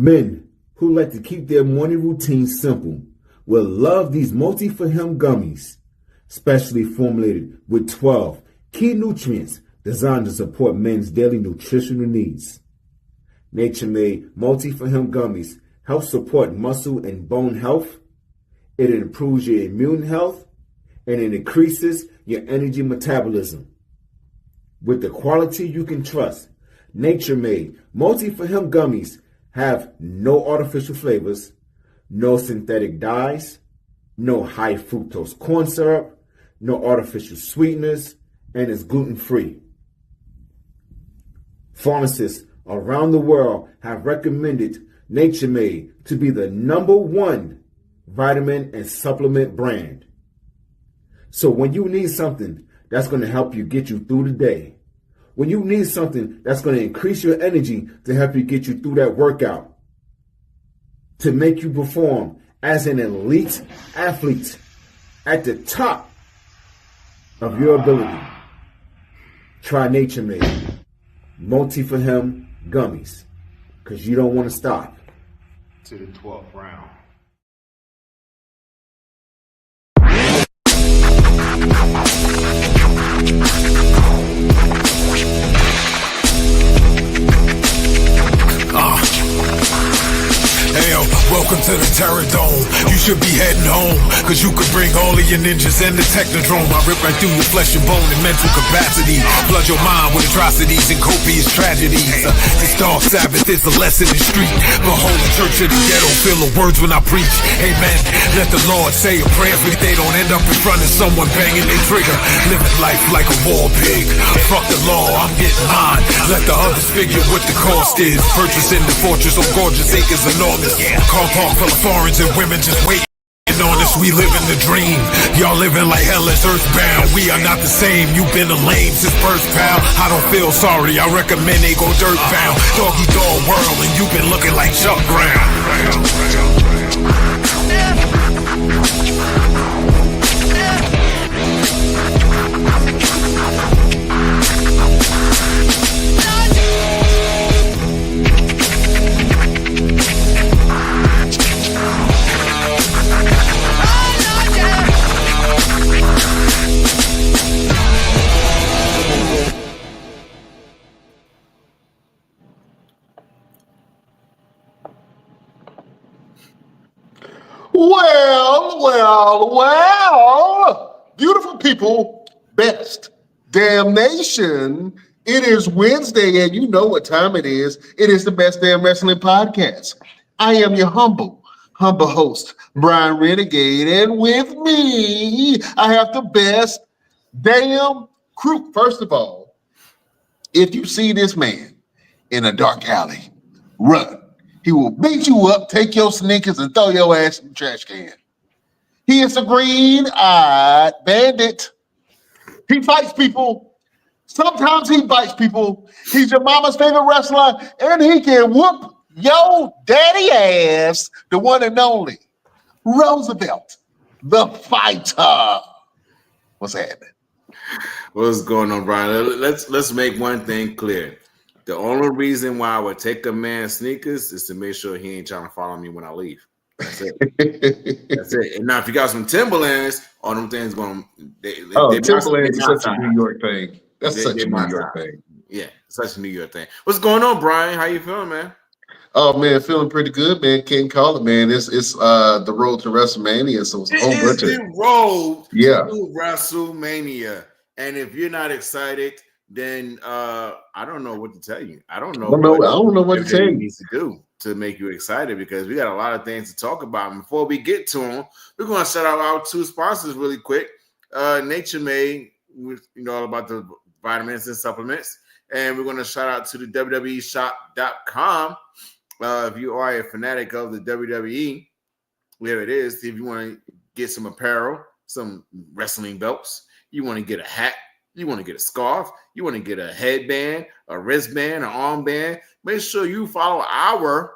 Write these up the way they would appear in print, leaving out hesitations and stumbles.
Men who like to keep their morning routine simple will love these Multi for Him gummies, specially formulated with 12 key nutrients designed to support men's daily nutritional needs. Nature-made Multi for Him gummies help support muscle and bone health. It improves your immune health, and it increases your energy metabolism. With the quality you can trust, Nature-made Multi for Him gummies have no artificial flavors, no synthetic dyes, no high fructose corn syrup, no artificial sweeteners, and is gluten-free. Pharmacists around the world have recommended Nature-made to be the #1 vitamin and supplement brand. So when you need something that's going to help you get you through the day, when you need something that's going to increase your energy to help you get you through that workout, to make you perform as an elite athlete at the top of your ability, try Nature-made Multi for Him gummies, because you don't want to stop. To the 12th round. Hey yo, welcome to the Terror Dome. You should be heading home, cause you could bring all of your ninjas and the Technodrome. I rip right through your flesh and bone and mental capacity. Flood your mind with atrocities and copious tragedies. This dark Sabbath is a lesson in street. Behold the church of the ghetto, feel the words when I preach. Amen. Let the Lord say a prayer so they don't end up in front of someone banging their trigger. Living life like a war pig. Fuck the law, I'm getting mine. Let the others figure what the cost is. Purchasing the fortress on gorgeous acres enormous. Car park full of foreigners and women just waiting on us. We living the dream. Y'all living like hell is earthbound. We are not the same. You've been a lame since birth, pal. I don't feel sorry. I recommend they go dirt bound. Doggy dog world, and you've been looking like Chuck Brown. Well, beautiful people, best damn nation. It is Wednesday, and you know what time it is. It is the Best Damn Wrestling Podcast. I am your humble host, Brian Renegade, and with me, I have the best damn crew. First of all, if you see this man in a dark alley, run. He will beat you up, take your sneakers, and throw your ass in the trash can. He is a green-eyed bandit. He fights people. Sometimes he bites people. He's your mama's favorite wrestler, and he can whoop your daddy ass, the one and only Roosevelt, the fighter. What's happening? What's going on, Brian? Let's make one thing clear. The only reason why I would take a man's sneakers is to make sure he ain't trying to follow me when I leave. That's it. That's it. And now, if you got some Timberlands, all them things going. Timberlands is such a New York thing. That's such a New York thing. Yeah, such a New York thing. What's going on, Brian? How you feeling, man? Oh man, feeling pretty good, man. Can't call it, man. It's the road to WrestleMania, so it's a whole bunch of the road to WrestleMania. And if you're not excited, then I don't know what to tell you. I don't know what to tell you. Needs to do to make you excited, because we got a lot of things to talk about. And before we get to them, we're going to shout out our two sponsors really quick. Nature-made, you know all about the vitamins and supplements, and we're going to shout out to the WWE Shop.com. If you are a fanatic of the WWE, there it is. If you want to get some apparel, some wrestling belts, you want to get a hat, you want to get a scarf, you want to get a headband, a wristband, an armband, make sure you follow our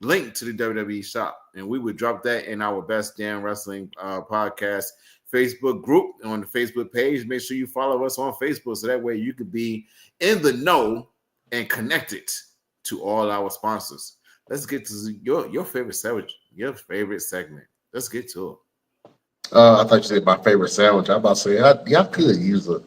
link to the WWE Shop. And we would drop that in our Best Damn Wrestling Podcast Facebook group on the Facebook page. Make sure you follow us on Facebook so that way you could be in the know and connected to all our sponsors. let's get to your favorite sandwich, your favorite segment. Let's get to it. I thought you said my favorite sandwich. I'm about to say, y'all could use a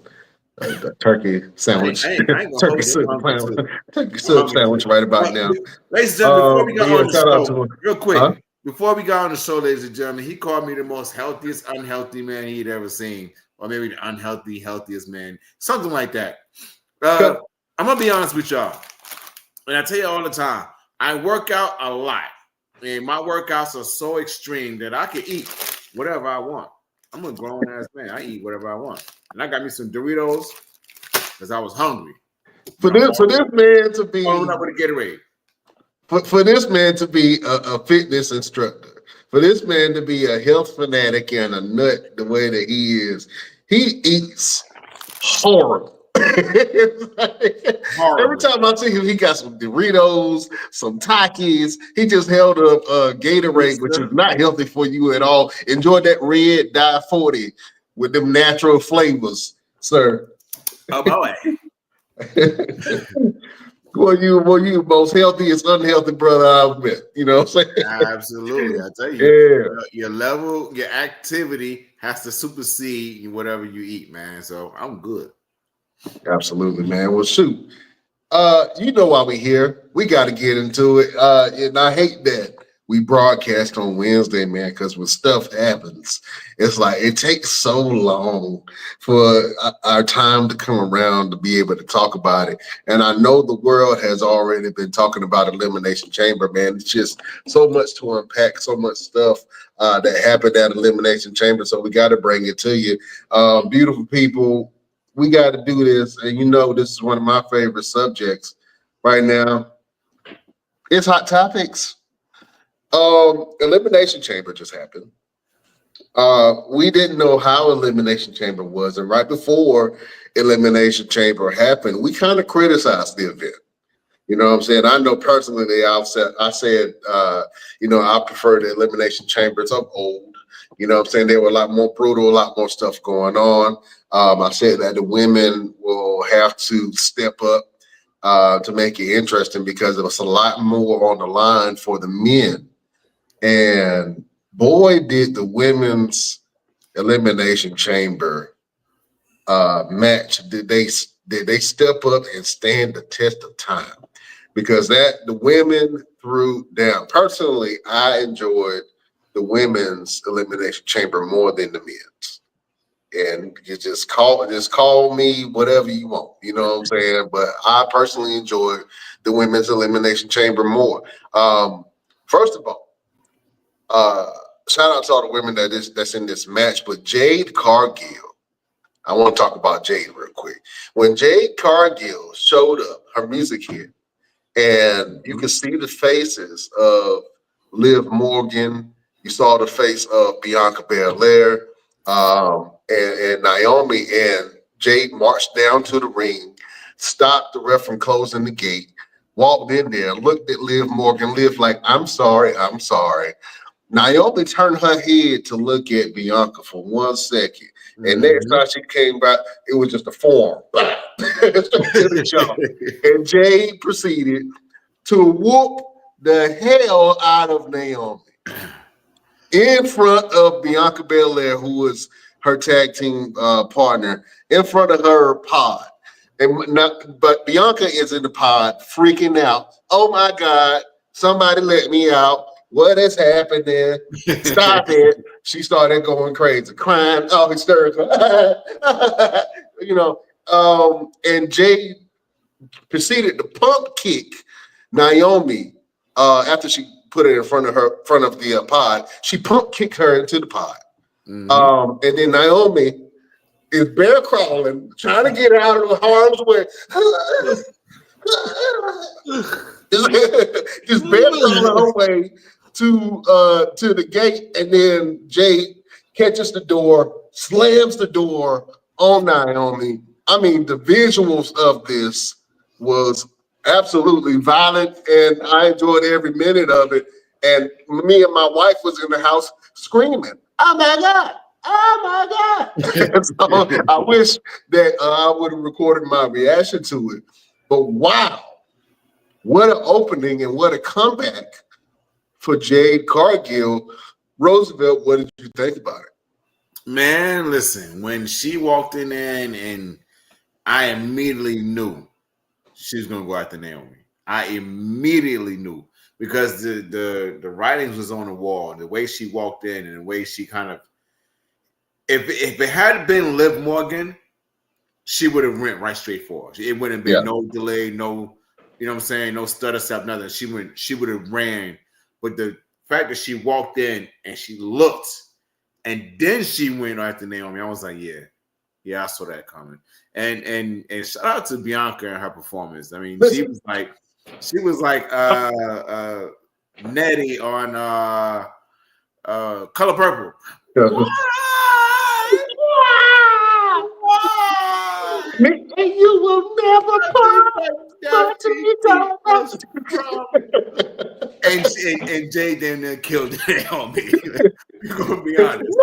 turkey sandwich, I ain't gonna turkey hold you. I'm sub hungry too. sandwich, turkey I'm sub hungry sandwich too. right about now. Ladies and gentlemen, before we But go yeah, on the shout out show, to real quick, huh? before we got on the show, ladies and gentlemen, he called me the most healthiest, unhealthy man he'd ever seen, or maybe the unhealthy, healthiest man, something like that. I'm gonna be honest with y'all, and I tell you all the time, I work out a lot, and my workouts are so extreme that I can eat whatever I want. I'm a grown ass man. I eat whatever I want, and I got me some Doritos because I was hungry. For this man to be Following up with a Gatorade. for this man to be a fitness instructor, for this man to be a health fanatic and a nut the way that he eats horrible. Every time I see him, he got some Doritos, some Takis. He just held up Gatorade, which is not healthy for you at all. Enjoy that red dye 40 with them natural flavors, sir. Oh boy. You most healthiest, unhealthy brother I've met. You know what I'm saying? Absolutely. I tell you, Yeah. Your level, your activity has to supersede whatever you eat, man. So I'm good. Absolutely, man. Well, shoot. You know why we here. We got to get into it. And I hate that we broadcast on Wednesday, man, because when stuff happens, it's like it takes so long for our time to come around to be able to talk about it. And I know the world has already been talking about Elimination Chamber, man. It's just so much to unpack, so much stuff that happened at Elimination Chamber. So we got to bring it to you. Beautiful people, we got to do this. And you know, this is one of my favorite subjects right now. It's Hot Topics. Elimination Chamber just happened. We didn't know how Elimination Chamber was, and right before Elimination Chamber happened, we kind of criticized the event. You know what I'm saying? I know personally, I said, I prefer the Elimination Chambers of old. You know what I'm saying? They were a lot more brutal, a lot more stuff going on. I said that the women will have to step up to make it interesting because there was a lot more on the line for the men. And boy, did the women's Elimination Chamber match did they step up and stand the test of time, because the women threw down. Personally, I enjoyed the women's Elimination Chamber more than the men's. And you just call me whatever you want, you know what I'm saying? But I personally enjoyed the women's Elimination Chamber more. First of all, shout out to all the women that's in this match, but Jade Cargill, I want to talk about Jade real quick. When Jade Cargill showed up, her music hit, and you can see the faces of Liv Morgan, you saw the face of Bianca Belair, and Naomi, and Jade marched down to the ring, stopped the ref from closing the gate, walked in there, looked at Liv Morgan, Liv like, I'm sorry. Naomi turned her head to look at Bianca for 1 second. And next time she came back, it was just a form. Straight to the jaw. And Jade proceeded to whoop the hell out of Naomi in front of Bianca Belair, who was her tag team partner, in front of her pod. But Bianca is in the pod freaking out. Oh my God, somebody let me out. What has happened there? Stop it. She started going crazy, crying, hysterical. And Jade proceeded to pump kick Naomi after she put it in front of the pod. She pump kicked her into the pod. And then Naomi is bear crawling, trying to get out of harm's way. Just bear crawling her way to the gate, and then Jade catches the door, slams the door on Naomi. I mean, the visuals of this was absolutely violent, and I enjoyed every minute of it. And me and my wife was in the house screaming, "Oh my God! Oh my God!" So I wish that I would have recorded my reaction to it. But wow, What an opening and what a comeback for Jade Cargill. Roosevelt, what did you think about it? Man, listen, when she walked in there and I immediately knew she was going to go after Naomi. I immediately knew because the writings was on the wall. The way she walked in and the way she kind of, if it had been Liv Morgan, she would have went right straight for her. It wouldn't have been no delay, no, you know what I'm saying, no stutter step, nothing. She would have ran. But the fact that she walked in and she looked and then she went after Naomi, I was like, yeah, I saw that coming. And shout out to Bianca and her performance. I mean, she was like Nettie on Color Purple. And you will never and Jay damn near killed Naomi. We're gonna be honest.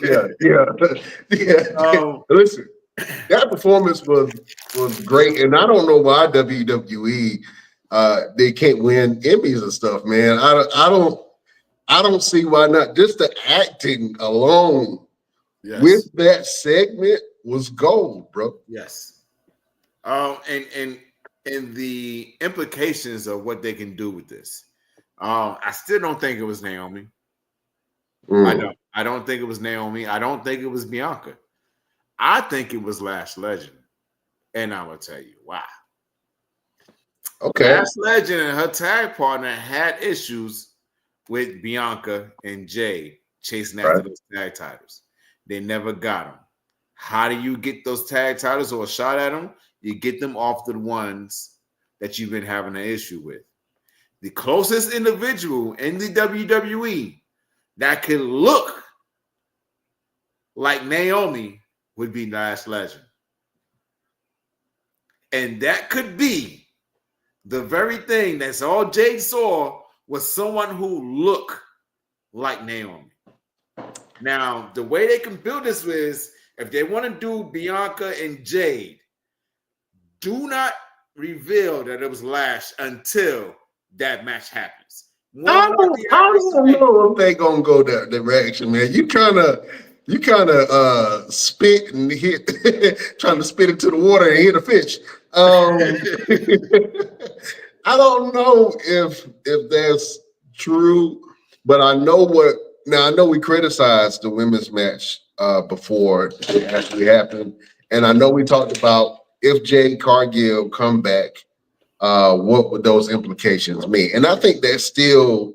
Yeah. Listen, that performance was great, and I don't know why WWE they can't win Emmys and stuff, man. I don't see why not. Just the acting alone with that segment was gold, bro. Yes. And the implications of what they can do with this. I still don't think it was Naomi. I don't think it was Naomi. I don't think it was Bianca. I think it was Lash Legend. And I'm going to tell you why. Okay. Lash Legend and her tag partner had issues with Bianca and Jay chasing after those tag titles. They never got them. How do you get those tag titles or a shot at them? You get them off the ones that you've been having an issue with. The closest individual in the WWE that could look like Naomi would be Lash Legend. And that could be the very thing that's all Jade saw was someone who looked like Naomi. Now, the way they can build this is if they want to do Bianca and Jade, do not reveal that it was Lash until that match happens. I don't know if they gonna go that direction, man. You kind of spit and hit, trying to spit into the water and hit a fish. I don't know if that's true, but I know what. Now I know we criticized the women's match before it actually happened, and I know we talked about if Jade Cargill come back, what would those implications mean? And I think that still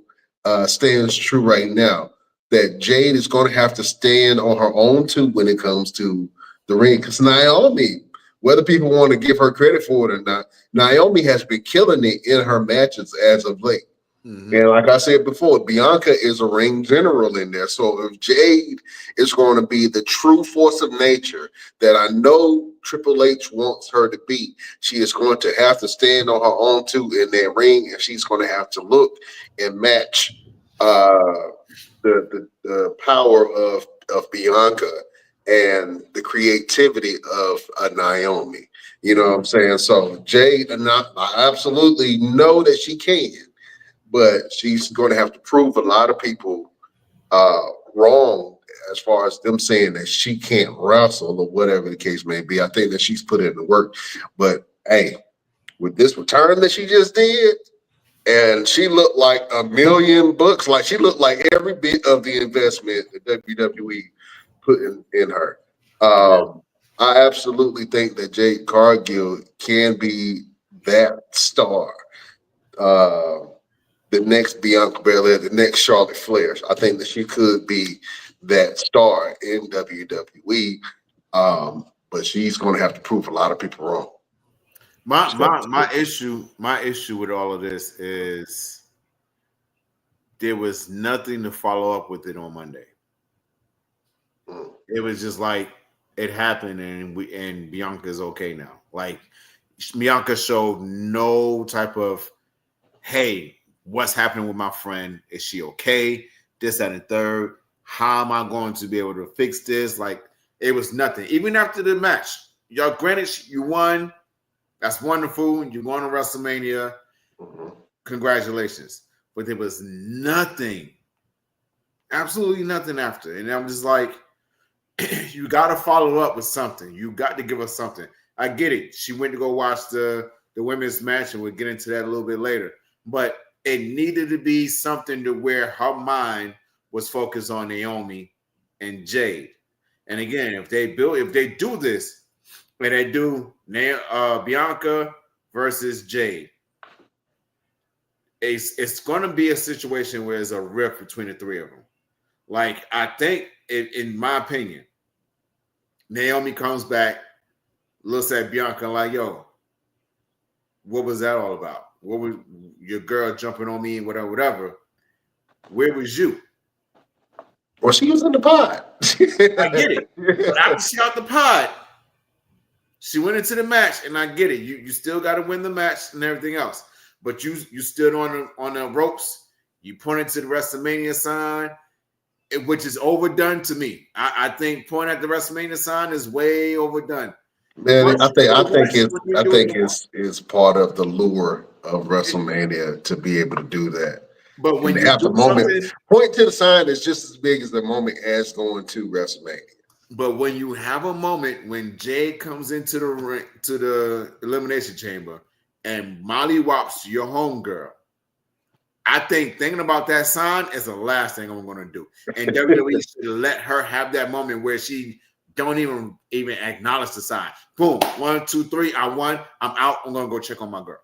stands true right now. That Jade is going to have to stand on her own too when it comes to the ring. Because Naomi, whether people want to give her credit for it or not, Naomi has been killing it in her matches as of late. Mm-hmm. And like I said before, Bianca is a ring general in there. So if Jade is going to be the true force of nature that I know Triple H wants her to be, she is going to have to stand on her own too in that ring, and she's going to have to look and match the power of Bianca and the creativity of Naomi. You know what I'm saying? So Jade, I absolutely know that she can. But she's going to have to prove a lot of people wrong as far as them saying that she can't wrestle or whatever the case may be. I think that she's put in the work. But, hey, with this return that she just did, and she looked like $1,000,000, like she looked like every bit of the investment that WWE put in her. I absolutely think that Jade Cargill can be that star. The next Bianca Belair, the next Charlotte Flair. I think that she could be that star in WWE, but she's going to have to prove a lot of people wrong. My issue with all of this is there was nothing to follow up with it on Monday. It was just like it happened, and Bianca's okay now. Like Bianca showed no type of, hey, what's happening with my friend? Is she okay? This, that, and third. How am I going to be able to fix this? Like, it was nothing. Even after the match, y'all, granted, you won. That's wonderful. You're going to WrestleMania. Mm-hmm. Congratulations. But there was nothing, absolutely nothing after. And I'm just like, you got to follow up with something. You got to give us something. I get it. She went to go watch the women's match, and we'll get into that a little bit later. But it needed to be something to where her mind was focused on Naomi and Jade. And again, if they do this, and they do Bianca versus Jade, it's going to be a situation where there's a rift between the three of them. Like, I think, in my opinion, Naomi comes back, looks at Bianca like, yo, what was that all about? What was your girl jumping on me and whatever? Where was you? Well, she was in the pod. I get it. But after she got the pod, she went into the match, and I get it. You still got to win the match and everything else. But you stood on the ropes. You pointed to the WrestleMania sign, which is overdone to me. I think pointing at the WrestleMania sign is way overdone. Man, I think it's part of the lure of WrestleMania to be able to do that. But when and you at the do moment, point to the sign is just as big as the moment as going to WrestleMania. But when you have a moment when Jade comes into the ring, to the Elimination Chamber, and Molly Wops your homegirl, I think thinking about that sign is the last thing I'm going to do. And WWE should let her have that moment where she don't even acknowledge the sign. Boom, 1, 2, 3, I won. I'm out. I'm going to go check on my girl.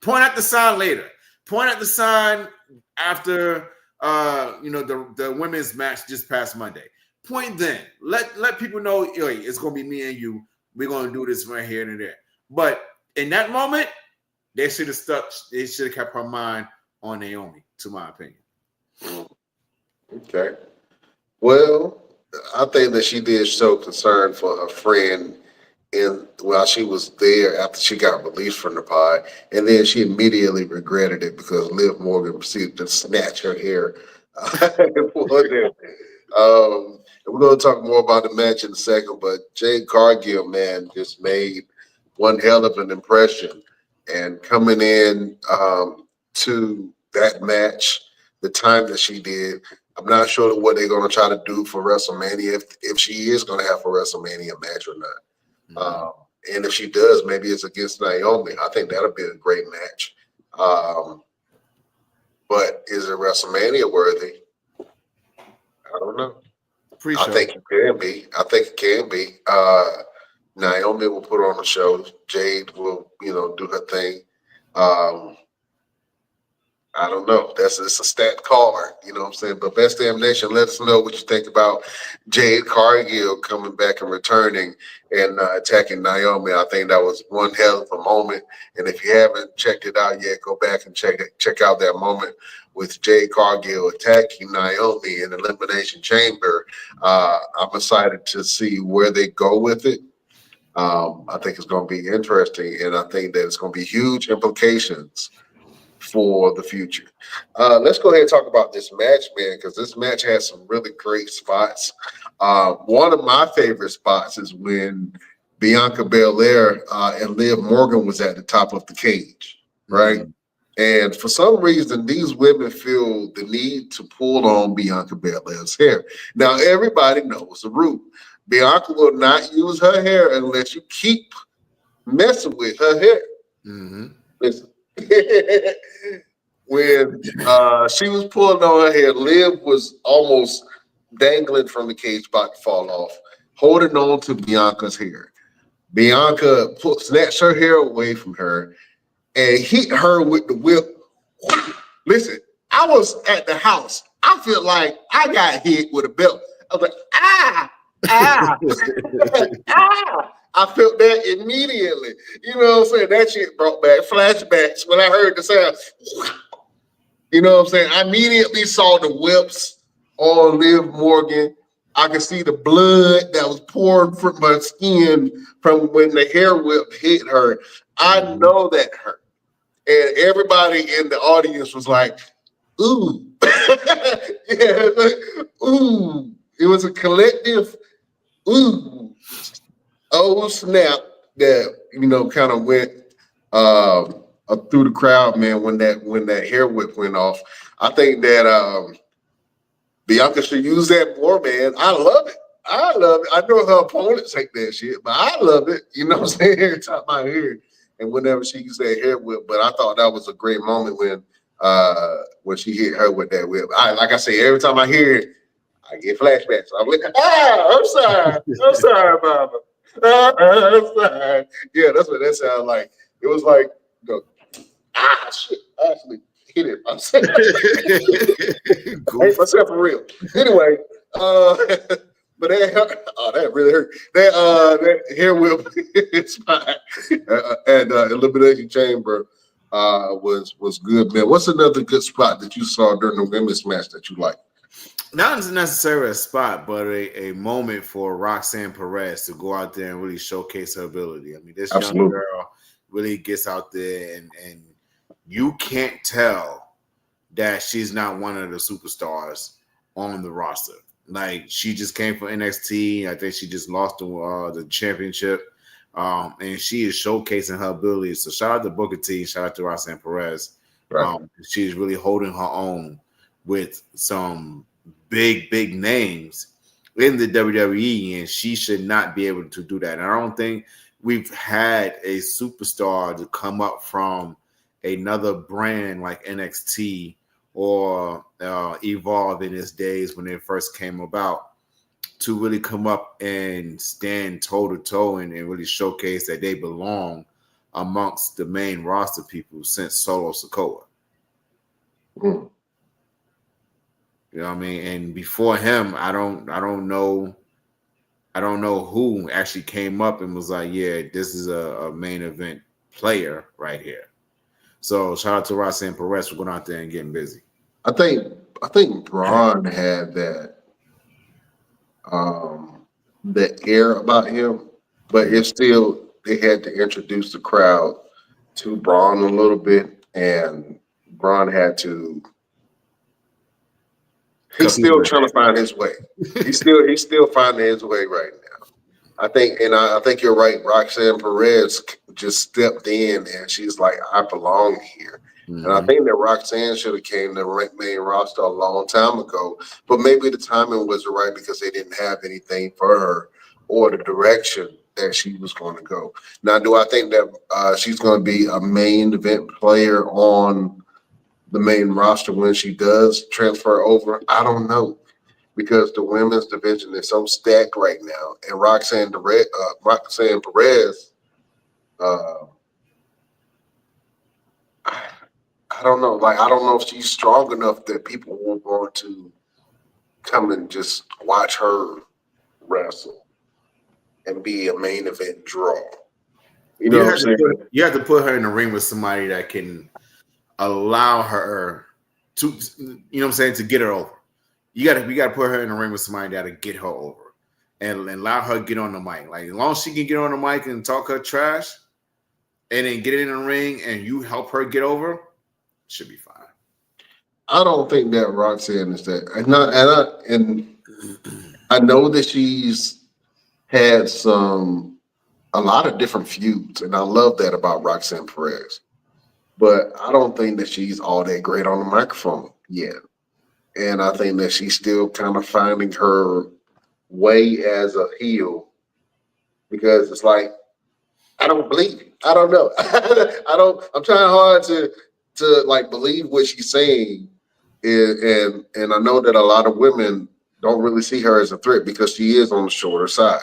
Point at the sign later. Point at the sign after the women's match just past Monday. Point then. Let people know, hey, it's going to be me and you. We're going to do this right here and there. But in that moment, they should have stuck. They should have kept her mind on Naomi, to my opinion. Okay. Well, I think that she did show concern for her friend while she was there after she got released from the pod, and then she immediately regretted it because Liv Morgan proceeded to snatch her hair. And we're going to talk more about the match in a second, but Jade Cargill, man, just made one hell of an impression. And coming in to that match, the time that she did, I'm not sure what they're going to try to do for WrestleMania, if she is going to have a WrestleMania match or not. And if she does, maybe it's against Naomi. I think that'll be a great match. But is it WrestleMania worthy? I don't know. I think it can be. Naomi will put on a show. Jade will, do her thing. I don't know. It's a stat card, you know what I'm saying? But Best Damn Nation, let us know what you think about Jade Cargill coming back and returning and attacking Naomi. I think that was one hell of a moment. And if you haven't checked it out yet, go back and check out that moment with Jade Cargill attacking Naomi in the Elimination Chamber. I'm excited to see where they go with it. I think it's going to be interesting, and I think that it's going to be huge implications for the future. Let's go ahead and talk about this match, man, because this match has some really great spots. One of my favorite spots is when Bianca Belair and Liv Morgan was at the top of the cage, right? Mm-hmm. And for some reason, these women feel the need to pull on Bianca Belair's hair. Now, everybody knows the rule. Bianca will not use her hair unless you keep messing with her hair. Mm-hmm. Listen. When she was pulling on her hair, Liv was almost dangling from the cage, about to fall off, holding on to Bianca's hair. Bianca snatched her hair away from her and hit her with the whip. Listen, I was at the house. I feel like I got hit with a belt. I was like, ah. I felt that immediately. You know what I'm saying? That shit brought back flashbacks when I heard the sound. You know what I'm saying? I immediately saw the whips on Liv Morgan. I could see the blood that was pouring from my skin from when the hair whip hit her. I know that hurt. And everybody in the audience was like, ooh. Yeah, ooh. It was a collective ooh. Oh, snap. that kind of went through the crowd, man, when that hair whip went off. I think that Bianca should use that more, man. I love it. I know her opponents hate that shit, but I love it. You know what I'm saying? Every time I hear it, and whenever she used that hair whip, but I thought that was a great moment when she hit her with that whip. Like I say, every time I hear it, I get flashbacks. I'm like, I'm sorry, mama. I'm sorry. Yeah, that's what that sounded like. It was like, shit, I actually hit it myself. I hate myself for real. Anyway, but that really hurt. That hair whip spot and Elimination Chamber was good, man. What's another good spot that you saw during the women's match that you liked? Not necessarily a spot, but a moment for Roxanne Perez to go out there and really showcase her ability. I mean, this young girl really gets out there, and you can't tell that she's not one of the superstars on the roster. Like, she just came from NXT. I think she just lost the championship, and she is showcasing her ability. So shout out to Booker T, shout out to Roxanne Perez. Right. She's really holding her own with some big names in the WWE, and she should not be able to do that. And I don't think we've had a superstar to come up from another brand like NXT or Evolve in its days when it first came about to really come up and stand toe-to-toe and really showcase that they belong amongst the main roster people since Solo Sikoa. Mm. You know what I mean? And before him, I don't know who actually came up and was like, yeah, this is a main event player right here. So shout out to Roxanne Perez for going out there and getting busy. I think Braun had that air about him, but it's still, they had to introduce the crowd to Braun a little bit, and Braun had to. He's still trying to find his way. He's still finding his way right now. I think you're right. Roxanne Perez just stepped in, and she's like, I belong here. Mm-hmm. And I think that Roxanne should have came to the main roster a long time ago, but maybe the timing wasn't right because they didn't have anything for her or the direction that she was going to go. Now, do I think that she's going to be a main event player on the main roster when she does transfer over? I don't know, because the women's division is so stacked right now, and Roxanne Perez, I don't know. Like, I don't know if she's strong enough that people will want to come and just watch her wrestle and be a main event draw. You know what I'm saying? You have to put her in the ring with somebody that can allow her to, you know what I'm saying, to get her over. We got to put her in the ring with somebody that'll get her over and allow her to get on the mic. Like, as long as she can get on the mic and talk her trash and then get in the ring and you help her get over, should be fine. I don't think that Roxanne is that. And I know that she's had a lot of different feuds, and I love that about Roxanne Perez. But I don't think that she's all that great on the microphone yet. And I think that she's still kind of finding her way as a heel, because it's like, I don't believe it. I don't know. I'm trying hard to like believe what she's saying. And I know that a lot of women don't really see her as a threat because she is on the shorter side.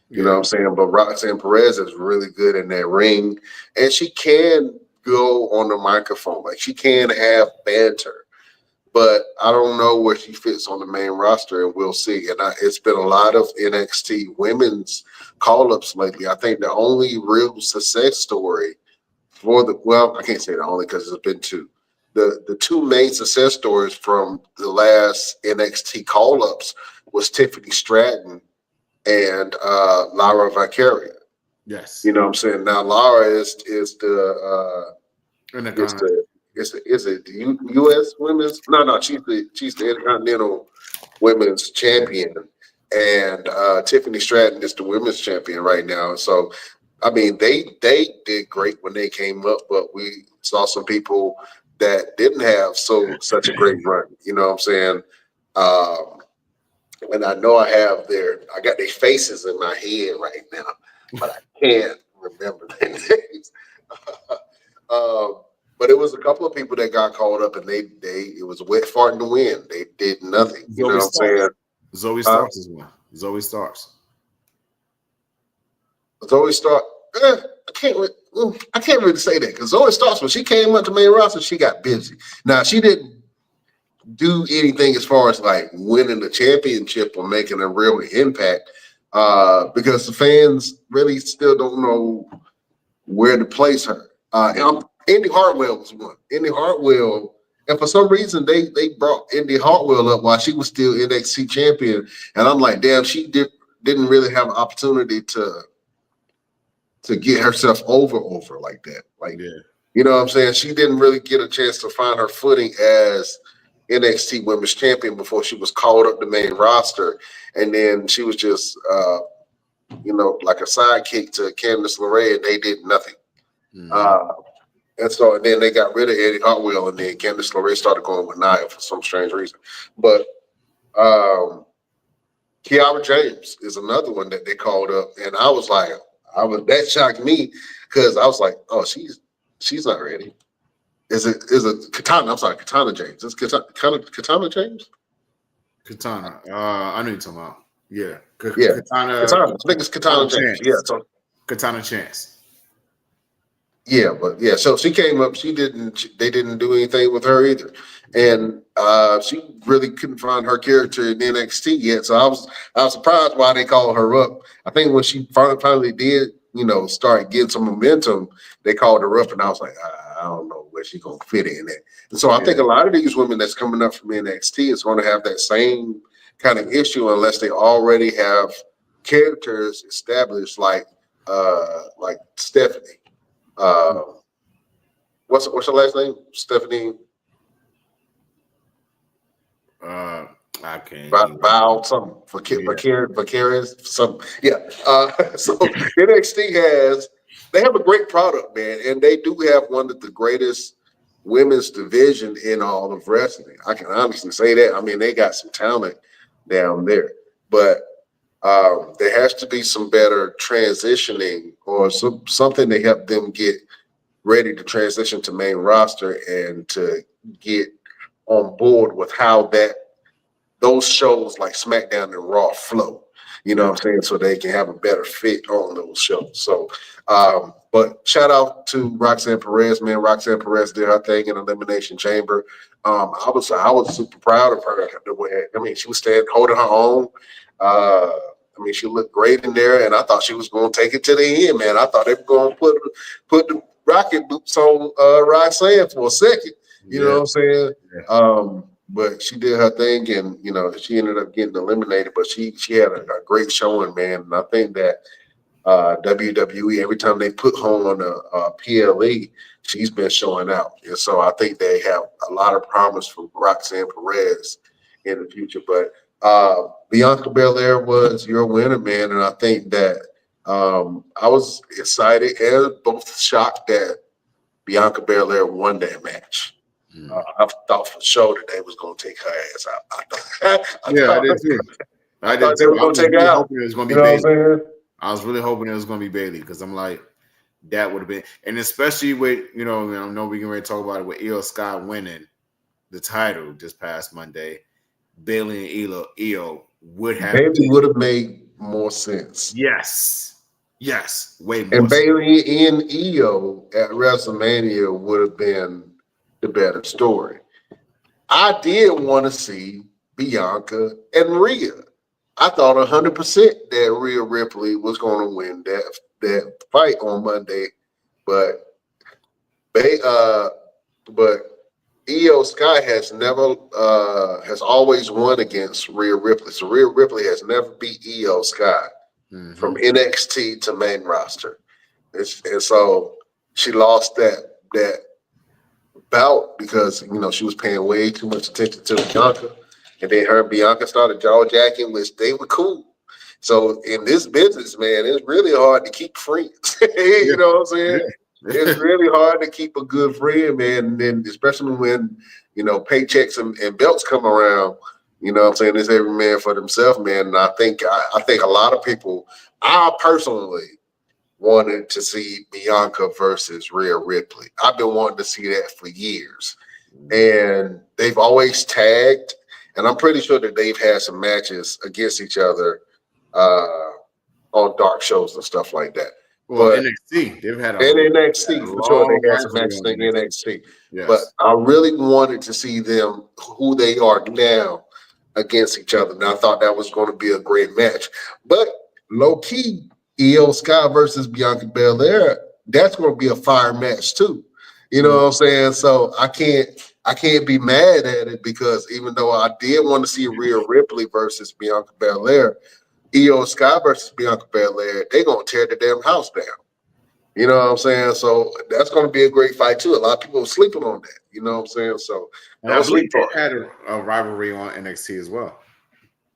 You know what I'm saying? But Roxanne Perez is really good in that ring, and she can go on the microphone. Like, she can have banter, but I don't know where she fits on the main roster, and we'll see. And it's been a lot of NXT women's call-ups lately. I think the only real success story I can't say the only because there's been two. The two main success stories from the last NXT call-ups was Tiffany Stratton and Lara Valkyria. Yes. You know what I'm saying? Now Lara is the U.S. women's? No, she's the Intercontinental Women's Champion, and Tiffany Stratton is the Women's Champion right now. So I mean, they did great when they came up, but we saw some people that didn't have such a great run. You know what I'm saying? Um, and I know I got their faces in my head right now, but I can't remember their names. um, but it was a couple of people that got called up, and it was wet farting the wind. They did nothing. You know what I'm saying? Zoe Starks is one. Zoe Starks. Zoe Stark. I can't really say that because Zoe Starks, when she came up to main roster, she got busy. Now she didn't do anything as far as like winning the championship or making a real impact because the fans really still don't know where to place her. Indy Hartwell was one. Indy Hartwell, and for some reason they brought Indy Hartwell up while she was still NXT champion, and I'm like, damn, she didn't really have an opportunity to get herself over like that. Like, yeah. You know what I'm saying? She didn't really get a chance to find her footing as NXT Women's Champion before she was called up the main roster. And then she was just, like a sidekick to Candice LeRae, and they did nothing. Mm-hmm. And then they got rid of Eddie Hartwell, and then Candice LeRae started going with Nia for some strange reason. But Kiara James is another one that they called up, and I was like, that shocked me because I was like, oh, she's not ready. Is it Katana? I'm sorry, Katana James. Is Katana James? Katana. I know you're talking about. Yeah. Katana. I think it's Katana James. Yeah. So Katana Chance. Yeah, but yeah, so she came up. They didn't do anything with her either, and she really couldn't find her character in NXT yet. So I was surprised why they called her up. I think when she finally did, start getting some momentum, they called her up, and I was like, I don't know where she's gonna fit in at. And so I think a lot of these women that's coming up from NXT is going to have that same kind of issue unless they already have characters established, like Stephanie. What's her last name? Stephanie. I can't. Val something for Vicarious something. Yeah. So NXT they have a great product, man, and they do have one of the greatest women's division in all of wrestling. I can honestly say that. I mean, they got some talent down there, but there has to be some better transitioning or something to help them get ready to transition to main roster and to get on board with how those shows like SmackDown and Raw flow. You know what I'm saying? So they can have a better fit on those shows. So, but shout out to Roxanne Perez, man. Roxanne Perez did her thing in Elimination Chamber. I was super proud of her. She was holding her own. She looked great in there, and I thought she was going to take it to the end, man. I thought they were going to put the rocket boots on Roxanne for a second. You know what I'm saying? Yeah. But she did her thing, and she ended up getting eliminated. But she had a great showing, man. And I think that WWE, every time they put home on a PLE, she's been showing out. And so I think they have a lot of promise from Roxanne Perez in the future. But Bianca Belair was your winner, man. And I think that I was excited and both shocked that Bianca Belair won that match. I thought for sure that they was going to take her ass out. I did too. I thought they were going to take her out. It was going to be Bayley. I was really hoping it was going to be Bayley because I'm like, that would have been, and especially with I know we can already talk about it with Io Sky winning the title this past Monday. Bayley and Io would have. Bayley would have made more sense. Yes, way more. And Bayley and Io at WrestleMania would have been the better story. I did want to see Bianca and Rhea. I thought 100% that Rhea Ripley was going to win that fight on Monday, but Io Sky has always won against Rhea Ripley. So Rhea Ripley has never beat Io Sky from NXT to main roster, and so she lost that bout because she was paying way too much attention to Bianca, and then her and Bianca started jaw jacking, which they were cool. So in this business, man, it's really hard to keep friends. You know what I'm saying? It's really hard to keep a good friend, man. And then especially when, paychecks and belts come around, you know what I'm saying? It's every man for themselves, man. And I think a lot of people, I personally wanted to see Bianca versus Rhea Ripley. I've been wanting to see that for years. And they've always tagged, and I'm pretty sure that they've had some matches against each other on dark shows and stuff like that. Well, But NXT, they've had NXT for sure. They had some matches in NXT. Yes. But I really wanted to see them who they are now against each other. And I thought that was going to be a great match. But low key, Io Sky versus Bianca Belair, that's going to be a fire match too. You know what I'm saying? So I can't be mad at it, because even though I did want to see Rhea Ripley versus Bianca Belair, Io Sky versus Bianca Belair, they're going to tear the damn house down. You know what I'm saying? So that's going to be a great fight too. A lot of people are sleeping on that. You know what I'm saying? So I believe they had a rivalry on NXT as well.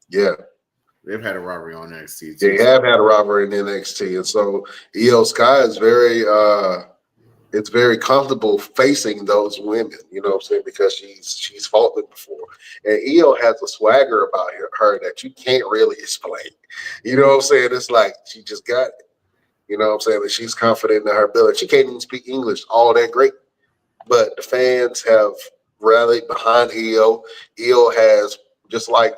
Yeah. They've had a rivalry on NXT too. They have had a rivalry in NXT. And so Io Sky is very comfortable facing those women, you know what I'm saying, because she's fought them before. And Io has a swagger about her that you can't really explain. You know what I'm saying? It's like she just got it. You know what I'm saying? That she's confident in her ability. She can't even speak English all that great. But the fans have rallied behind Io. Io has, just like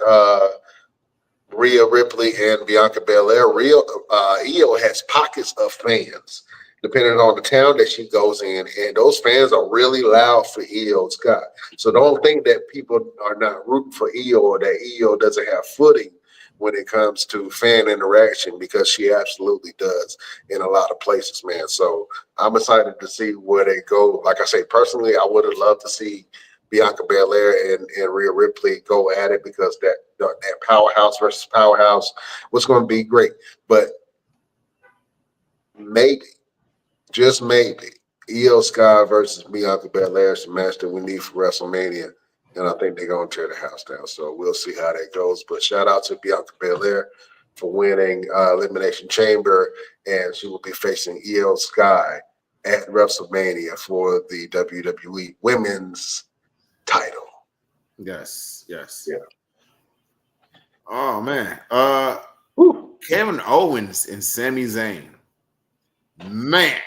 Rhea Ripley and Bianca Belair, Io has pockets of fans, depending on the town that she goes in, and those fans are really loud for Io Sky. So don't think that people are not rooting for Io, or that Io doesn't have footing when it comes to fan interaction, because she absolutely does in a lot of places, man. So I'm excited to see where they go. Like I say, personally, I would have loved to see Bianca Belair and Rhea Ripley go at it, because that powerhouse versus powerhouse was going to be great. But maybe, just maybe, Io Sky versus Bianca Belair is the match that we need for WrestleMania. And I think they're going to tear the house down. So we'll see how that goes. But shout out to Bianca Belair for winning Elimination Chamber. And she will be facing Io Sky at WrestleMania for the WWE Women's title. Yes. Yeah. Oh, man. Kevin Owens and Sami Zayn. Man.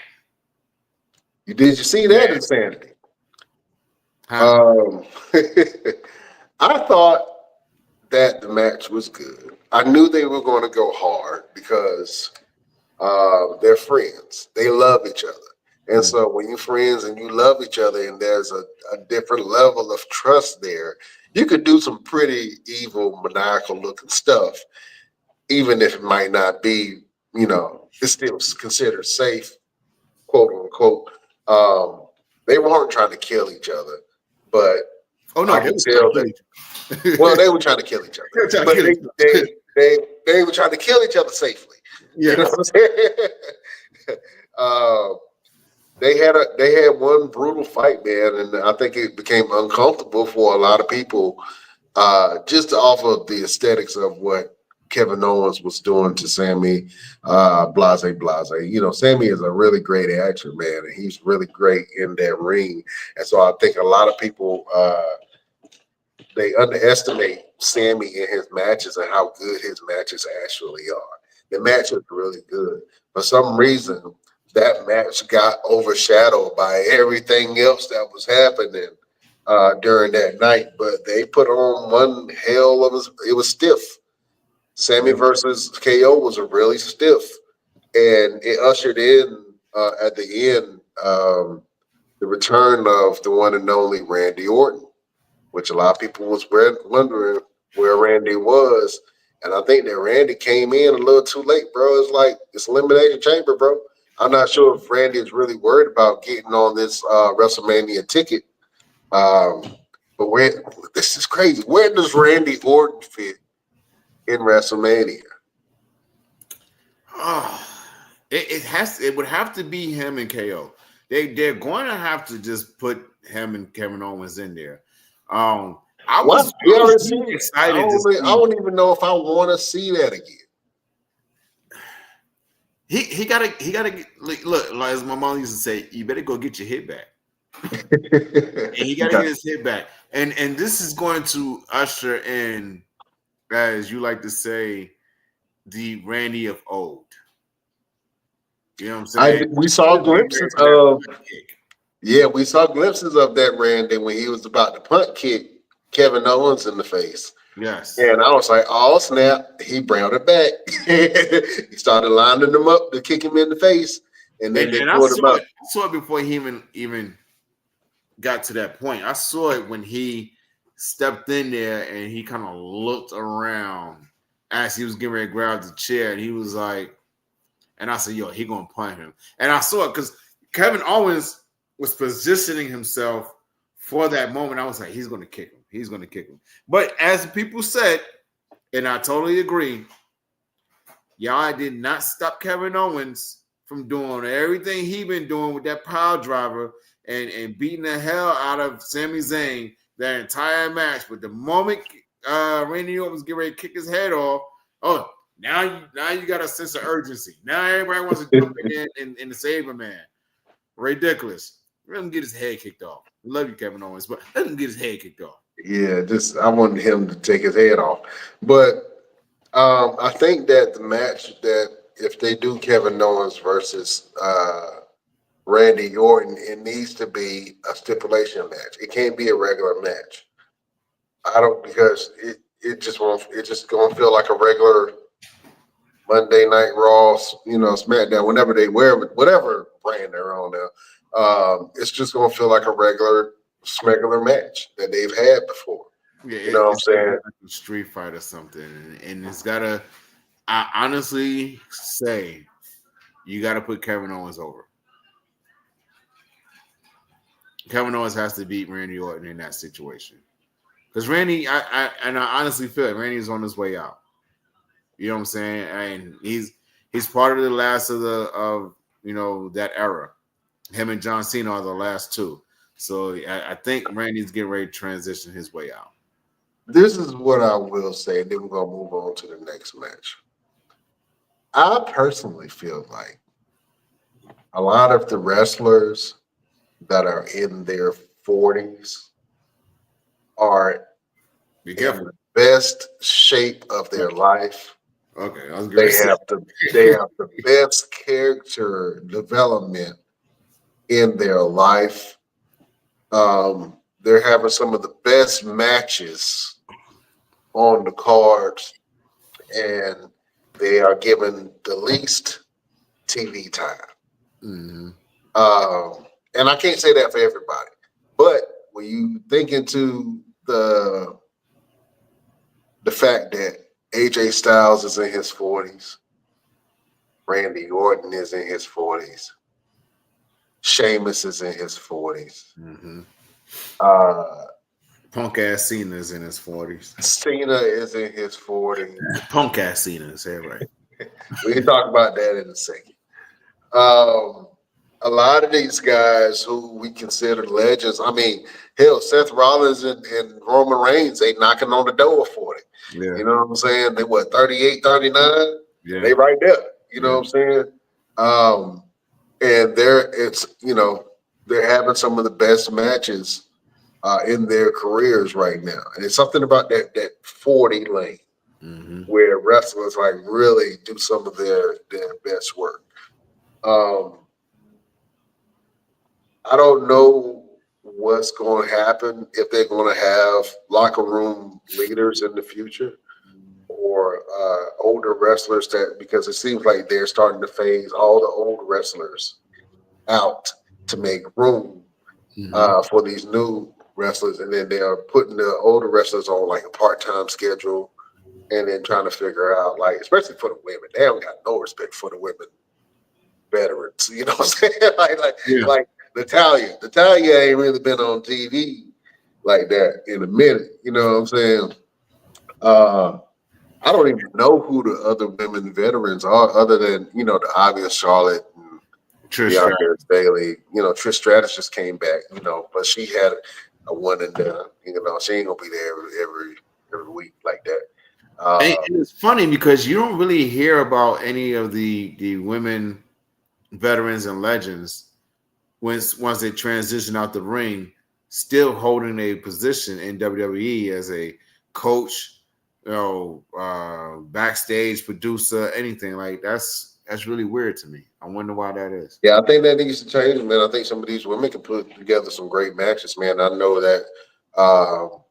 Did you see that insanity? Huh? I thought that the match was good. I knew they were going to go hard, because they're friends. They love each other. And so when you're friends and you love each other, and there's a different level of trust there, you could do some pretty evil, maniacal looking stuff, even if it might not be, it's still considered safe, quote unquote. They weren't trying to kill each other, but I can tell that. Well, they were trying to kill each other, but they were trying to kill each other safely. Yeah. You know what I'm saying? They had one brutal fight, man, and I think it became uncomfortable for a lot of people, just off of the aesthetics of what Kevin Owens was doing to Sammy, blase. Sammy is a really great actor, man, and he's really great in that ring. And so I think a lot of people, they underestimate Sammy in his matches and how good his matches actually are. The match is really good. For some reason, that match got overshadowed by everything else that was happening during that night. But they put on one hell of it was stiff. Sammy versus KO was a really stiff, and it ushered in at the end the return of the one and only Randy Orton, which a lot of people was wondering where Randy was. And I think that Randy came in a little too late, bro. It's like it's Elimination Chamber, bro. I'm not sure if Randy is really worried about getting on this WrestleMania ticket. But this is crazy. Where does Randy Orton fit in WrestleMania? It would have to be him and KO. They're going to have to just put him and Kevin Owens in there. I was really excited. I don't even know if I want to see that again. he gotta look, like as my mom used to say, you better go get your hit back. And he gotta get his hit back. And this is going to usher in, as you like to say, the Randy of old. You know what I'm saying? We saw glimpses of we saw glimpses of that Randy when he was about to punt kick Kevin Owens in the face. Yes. And I was like, oh snap, he brought it back. He started lining them up to kick him in the face, and then they pulled him up. I saw it before he even got to that point. I saw it when he stepped in there and he kind of looked around as he was getting ready to grab the chair, and he was like, and I said, yo, he gonna punt him. And I saw it because Kevin Owens was positioning himself for that moment. I was like, he's gonna kick him. He's gonna kick him. But as people said, and I totally agree, y'all did not stop Kevin Owens from doing everything he been doing with that power driver and beating the hell out of Sami Zayn that entire match. But the moment Randy Orton was getting ready to kick his head off, oh, now you got a sense of urgency. Now everybody wants to jump in to save a man. Ridiculous. Let him get his head kicked off. Love you, Kevin Owens, but let him get his head kicked off. Yeah, I wanted him to take his head off. But I think that the match that if they do Kevin Owens versus Randy Orton, it needs to be a stipulation match. It can't be a regular match. Because it just gonna feel like a regular Monday Night Raw, SmackDown, whenever they wear whatever brand they're on now. It's just gonna feel like a regular match that they've had before. Yeah, you know what I'm saying? Like a street fight or something, and it's gotta. I honestly say, you gotta put Kevin Owens over. Kevin Owens has to beat Randy Orton in that situation, because Randy, I honestly feel like Randy's on his way out. You know what I'm saying? And he's part of the last of that era. Him and John Cena are the last two. So I think Randy's getting ready to transition his way out. This is what I will say, and then we're going to move on to the next match. I personally feel like a lot of the wrestlers that are in their 40s are in the best shape of their life. Okay, they have the best character development in their life. They're having some of the best matches on the cards, and they are given the least TV time. Mm-hmm. And I can't say that for everybody, but when you think into the fact that AJ Styles is in his 40s, Randy Orton is in his 40s, Sheamus is in his 40s. Mm-hmm. Punk ass Cena is in his 40s. Cena is in his 40s. Punk ass Cena, say it right. We can talk about that in a second. A lot of these guys who we consider legends, I mean, hell, Seth Rollins and Roman Reigns, they knocking on the door of 40. Yeah. You know what I'm saying? They 38, 39? Yeah. They right there. You know what I'm saying? And they're having some of the best matches in their careers right now. And it's something about that 40 lane where wrestlers like really do some of their best work. I don't know what's going to happen, if they're going to have locker room leaders in the future or older wrestlers because it seems like they're starting to phase all the old wrestlers out to make room for these new wrestlers. And then they are putting the older wrestlers on like a part-time schedule and then trying to figure out, like, especially for the women, they haven't got no respect for the women veterans. You know what I'm saying? Like Natalia ain't really been on TV like that in a minute. You know what I'm saying? I don't even know who the other women veterans are, other than the obvious Charlotte and Trish Stratus. Bailey. Trish Stratus just came back. But she had a one and done. She ain't gonna be there every week like that. And it's funny because you don't really hear about any of the women veterans and legends once they transition out the ring, still holding a position in WWE as a coach, backstage producer, anything like that's really weird to me. I wonder why that is. Yeah, I think that needs to change, man. I think some of these women can put together some great matches, man. I know that,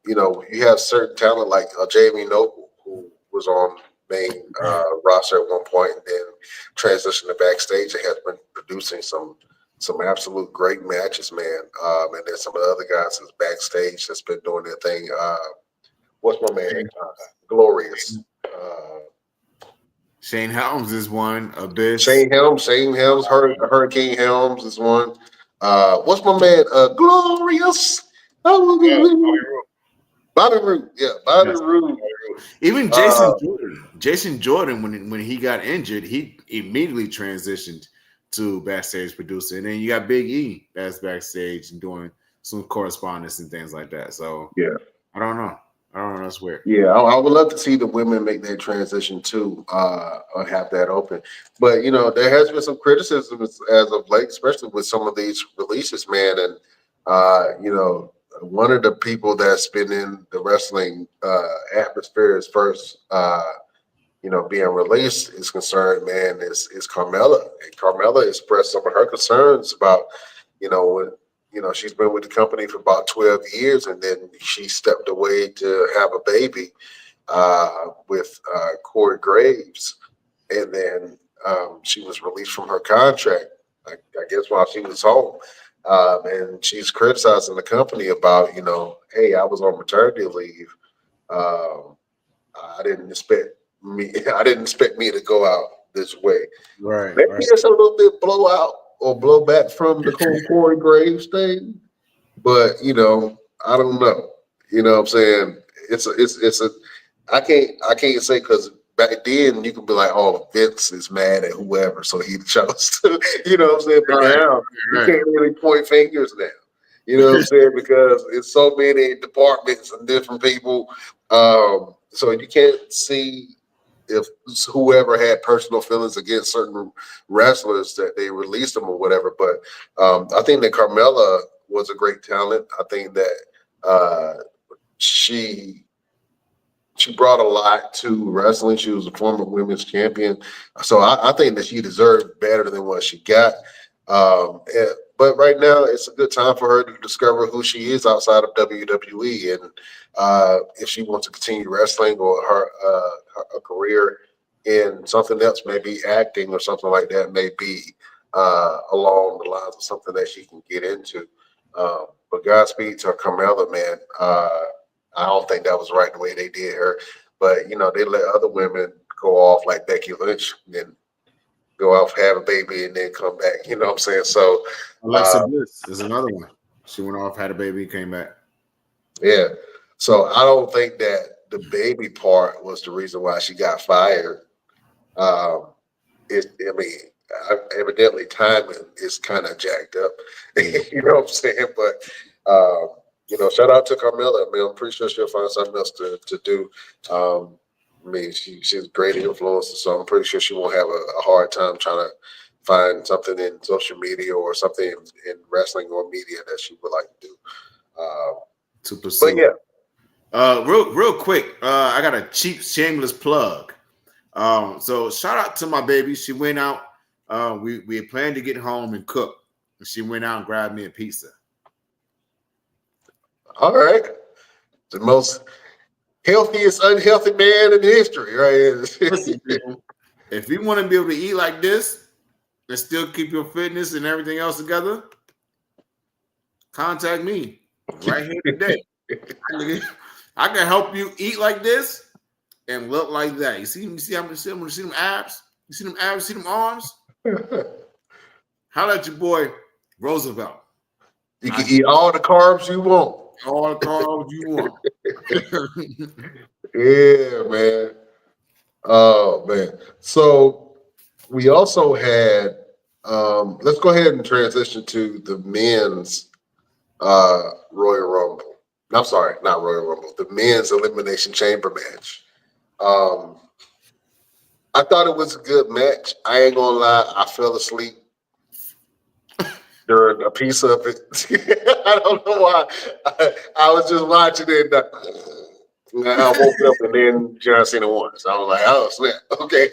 you have certain talent like Jamie Noble, who was on main roster at one point and then transitioned to backstage and has been producing some absolute great matches, man. And then some of the other guys that's backstage that's been doing their thing. What's my man? Glorious. Shane Helms is one. Abyss. Shane Helms, Hurricane Helms is one. What's my man? Glorious. Bobby Roode. Yeah, Bobby Roode. Even Jason Jordan. Jason Jordan, when he got injured, he immediately transitioned to backstage producer. And then you got Big E that's backstage and doing some correspondence and things like that. So yeah, I don't know. That's weird. Yeah, I would love to see the women make that transition too, or have that open. But there has been some criticism as of late, especially with some of these releases, man. And one of the people that's been in the wrestling atmosphere as first being released is concerned, man, is Carmella. And Carmella expressed some of her concerns about, when she's been with the company for about 12 years, and then she stepped away to have a baby with Corey Graves, and then she was released from her contract, I guess, while she was home. And she's criticizing the company about, hey, I was on maternity leave. I didn't expect me to go out this way. Right. Maybe it's a little bit blowout or blowback from the Corey Graves thing, but I don't know. You know what I'm saying? I can't say, because back then you could be like, oh, Vince is mad at whoever, so he chose to, you know what I'm saying? But now you can't really point fingers now. You know what I'm saying? Because it's so many departments and different people. So you can't see if whoever had personal feelings against certain wrestlers that they released them or whatever. But I think that Carmella was a great talent. I think that she brought a lot to wrestling. She was a former women's champion. So I think that she deserved better than what she got. But right now, it's a good time for her to discover who she is outside of WWE, and if she wants to continue wrestling or her career in something else, maybe acting or something like that, may be along the lines of something that she can get into. But Godspeed to Carmella, man. I don't think that was right the way they did her, but they let other women go off like Becky Lynch and go off, have a baby, and then come back. You know what I'm saying? So Alexa Bliss is another one. She went off, had a baby, came back. Yeah. So I don't think that the baby part was the reason why she got fired. Evidently timing is kind of jacked up. You know what I'm saying? But shout out to Carmella. I mean, I'm pretty sure she'll find something else to do. She's a great influencer, so I'm pretty sure she won't have a hard time trying to find something in social media or something in wrestling or media that she would like to do. To pursue. But yeah. Real quick, I got a cheap, shameless plug. So shout out to my baby. She went out. We had planned to get home and cook. And she went out and grabbed me a pizza. All right. The most healthiest unhealthy man in history, right? Listen, people, if you want to be able to eat like this and still keep your fitness and everything else together, contact me right here today. I can help you eat like this and look like that. You see them abs? You see them abs? See them arms? Holla at your boy Roosevelt. You can eat all the carbs you want. All the carbs you want. Yeah, man. Oh, man. So we also had, let's go ahead and transition to the men's Royal Rumble. I'm sorry, not Royal Rumble. The men's Elimination Chamber match. Um, I thought it was a good match. I ain't gonna lie, I fell asleep during a piece of it. I don't know why. I was just watching it. And I woke up and then John Cena won. So I was like, oh snap. Okay.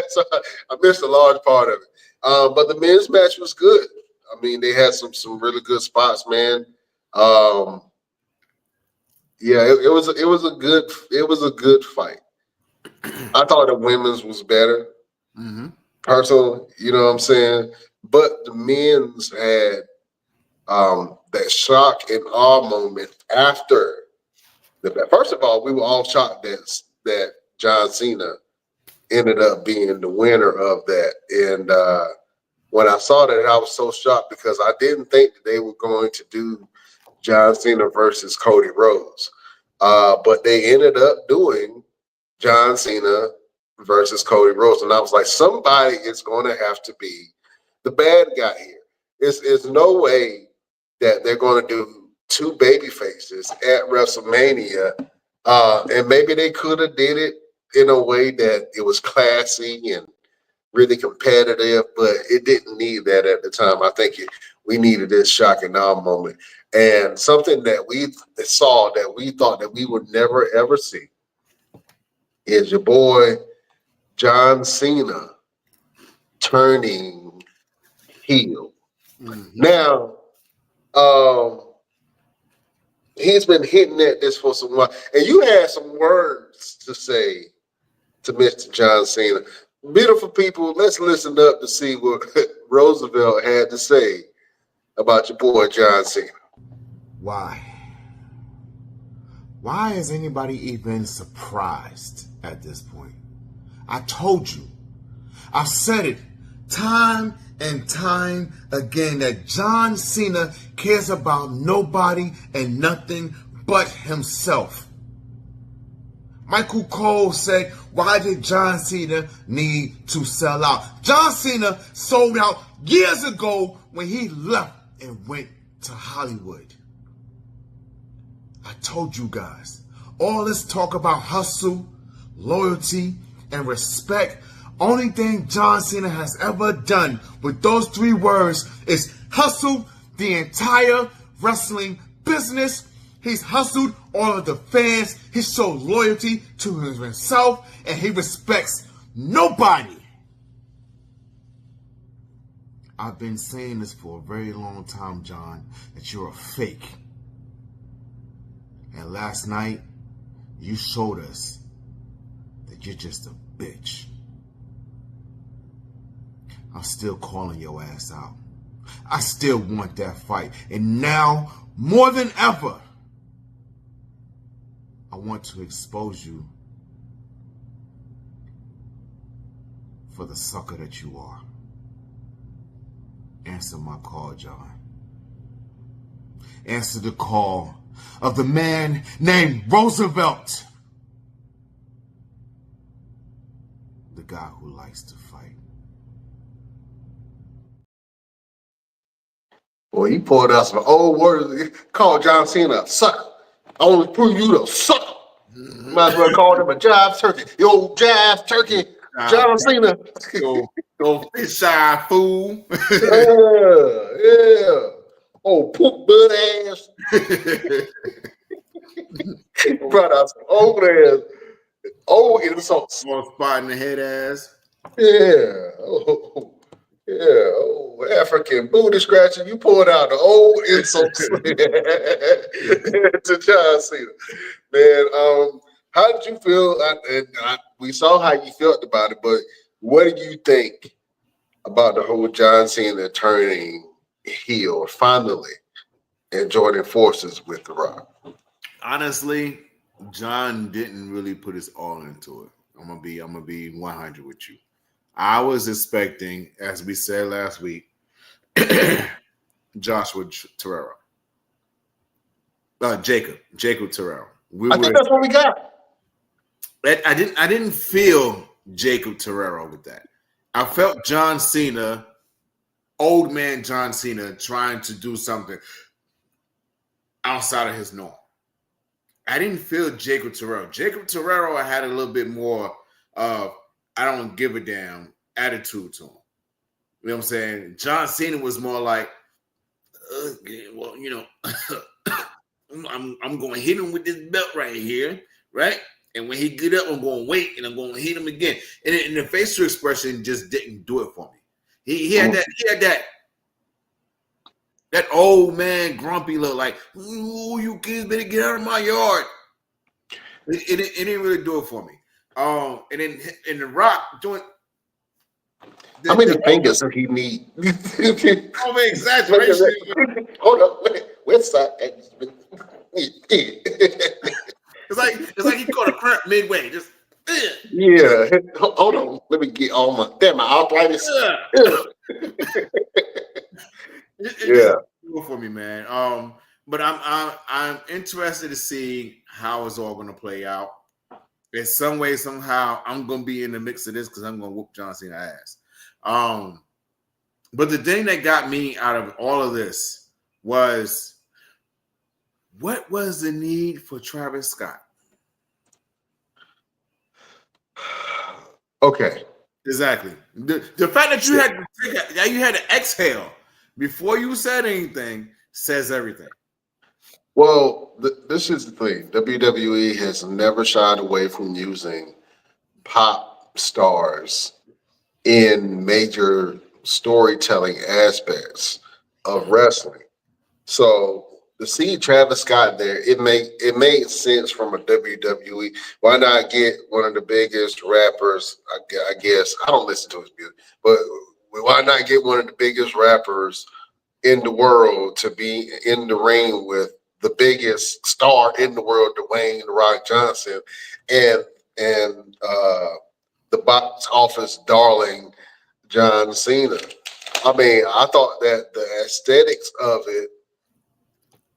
So I missed a large part of it. But the men's match was good. I mean, they had some really good spots, man. Yeah, it was a good fight. I thought the women's was better, personally. You know what I'm saying? But the men's had that shock and awe moment after the. First of all, we were all shocked that John Cena ended up being the winner of that. And when I saw that, I was so shocked because I didn't think that they were going to do John Cena versus Cody Rhodes. But they ended up doing John Cena versus Cody Rhodes. And I was like, somebody is going to have to be the bad guy here. There's no way that they're going to do two baby faces at WrestleMania. And maybe they could have did it in a way that it was classy and really competitive, but it didn't need that at the time. I think we needed this shock and awe moment. And something that we saw that we thought that we would never, ever see is your boy John Cena turning heel. Now, he's been hitting at this for some while. And you had some words to say to Mr. John Cena. Beautiful people, let's listen up to see what Roosevelt had to say about your boy John Cena. Why? Why is anybody even surprised at this point? I told you. I've said it time and time again that John Cena cares about nobody and nothing but himself. Michael Cole said, why did John Cena need to sell out? John Cena sold out years ago when he left and went to Hollywood. I told you guys, all this talk about hustle, loyalty, and respect, only thing John Cena has ever done with those three words is hustle the entire wrestling business. He's hustled all of the fans. He showed loyalty to himself, and he respects nobody. I've been saying this for a very long time, John, that you're a fake. And last night, you showed us that you're just a bitch. I'm still calling your ass out. I still want that fight. And now, more than ever, I want to expose you for the sucker that you are. Answer my call, John. Answer the call of the man named Roosevelt. The guy who likes to fight. Boy, you pulled out some old words. Called John Cena a sucker. I only prove you the sucker. Might as well call him a jive turkey. Yo, jive turkey, John Cena. Go fish eye, fool. Yeah. Oh, poop butt ass. Brought out some old ass. Old insults. Small spot in the head ass. Yeah. Oh, yeah. Oh, African booty scratching. You pulled out the old insults to John Cena. Man, how did you feel? We saw how you felt about it, but what do you think about the whole John Cena turning heel finally and joining forces with The Rock? Honestly, John didn't really put his all into it. I'm gonna be 100 with you. I was expecting, as we said last week, Joshua Torero. Jacob Torero. I think that's what we got. I didn't feel Jacob Torero with that. I felt John Cena, old man John Cena, trying to do something outside of his norm. I didn't feel Jacob Terrell. Jacob Terrell had a little bit more of I don't give a damn attitude to him. You know what I'm saying? John Cena was more like, well, you know, I'm going to hit him with this belt right here, right? And when he get up, I'm going to wait and I'm going to hit him again. And the facial expression just didn't do it for me. He had that old man grumpy look, like, ooh, you kids better get out of my yard. It didn't really do it for me. And then in The Rock doing. How many fingers does he need? Oh, man, exaggeration. Hold on, where's that? It's like he caught a cramp midway. Just yeah. Hold on, let me get all my arthritis. Yeah, for me, man. But I'm interested to see how it's all going to play out. In some way, somehow, I'm going to be in the mix of this because I'm going to whoop John Cena ass. But the thing that got me out of all of this was, what was the need for Travis Scott? Okay. Exactly. The fact that you had to exhale before you said anything says everything. Well, this is the thing. WWE has never shied away from using pop stars in major storytelling aspects of wrestling. So to see Travis Scott there, it made sense from a WWE. Why not get one of the biggest rappers? I guess I don't listen to his music, but why not get one of the biggest rappers in the world to be in the ring with the biggest star in the world, Dwayne "The Rock" Johnson, and the box office darling John Cena. I mean, I thought that the aesthetics of it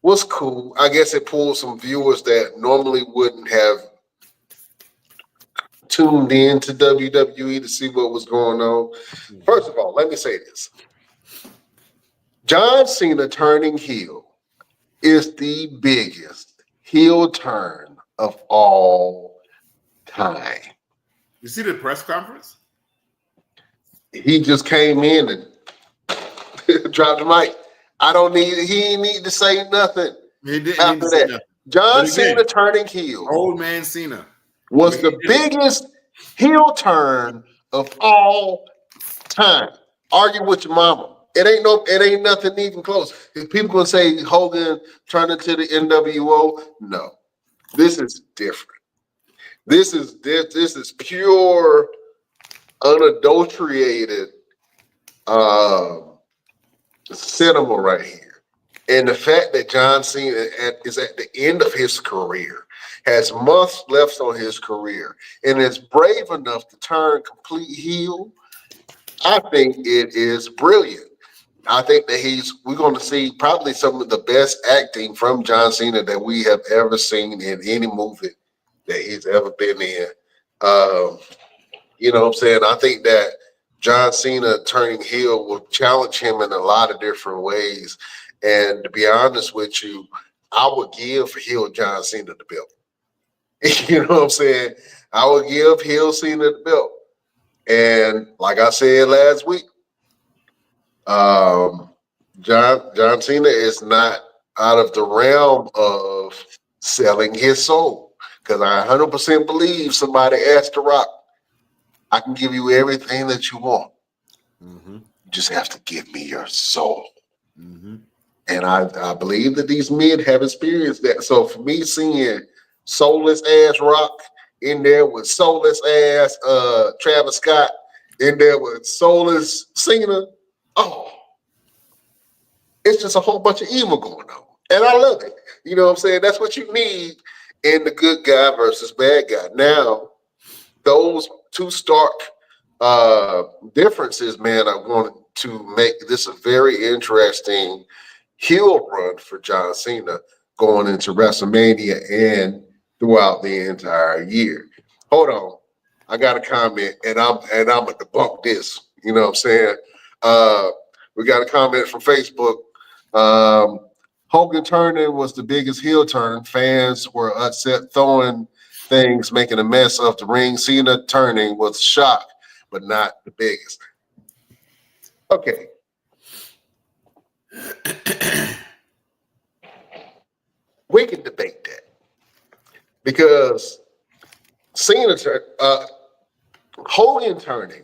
was cool. I guess it pulled some viewers that normally wouldn't have tuned in to WWE to see what was going on. First of all, let me say this. John Cena turning heel is the biggest heel turn of all time. You see the press conference? He just came in and dropped the mic. He ain't need to say nothing. He didn't after need to say that. nothing. John Cena turning heel. Old man Cena was the biggest heel turn of all time. Argue with your mama. It ain't nothing even close. If people gonna say Hogan turned into the NWO, no. This is different. This is pure, unadulterated cinema right here. And the fact that John Cena is at the end of his career, has months left on his career, and is brave enough to turn complete heel, I think it is brilliant. I think that we're going to see probably some of the best acting from John Cena that we have ever seen in any movie that he's ever been in. You know what I'm saying? I think that John Cena turning heel will challenge him in a lot of different ways. And to be honest with you, I would give heel John Cena the belt. You know what I'm saying? I would give heel Cena the belt. And like I said last week, John Cena is not out of the realm of selling his soul, because I 100% believe somebody asked The Rock, I can give you everything that you want. Mm-hmm. You just have to give me your soul. Mm-hmm. And I believe that these men have experienced that. So for me, seeing soulless ass Rock in there with soulless ass Travis Scott in there with soulless Cena, it's just a whole bunch of evil going on. And I love it. You know what I'm saying? That's what you need in the good guy versus bad guy. Now, those two stark differences, man, I wanted to make this a very interesting heel run for John Cena going into WrestleMania and throughout the entire year. Hold on. I got a comment, and I'm gonna debunk this. You know what I'm saying? We got a comment from Facebook. Hogan turning was the biggest heel turn. Fans were upset, throwing things, making a mess of the ring. Cena turning was shock, but not the biggest. Okay. We can debate that because Hogan turning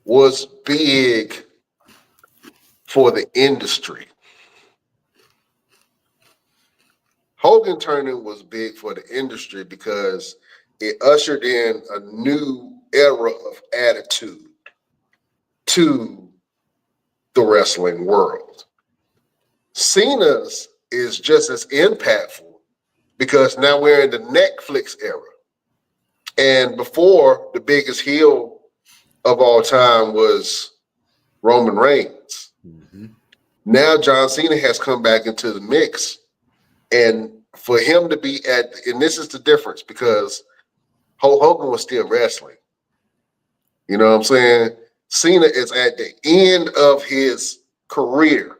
was big for the industry. Hogan turning was big for the industry because it ushered in a new era of attitude to the wrestling world. Cena's is just as impactful because now we're in the Netflix era. And before, the biggest heel of all time was Roman Reigns. Mm-hmm. Now John Cena has come back into the mix. And for him to be and this is the difference because Hulk Hogan was still wrestling. You know what I'm saying? Cena is at the end of his career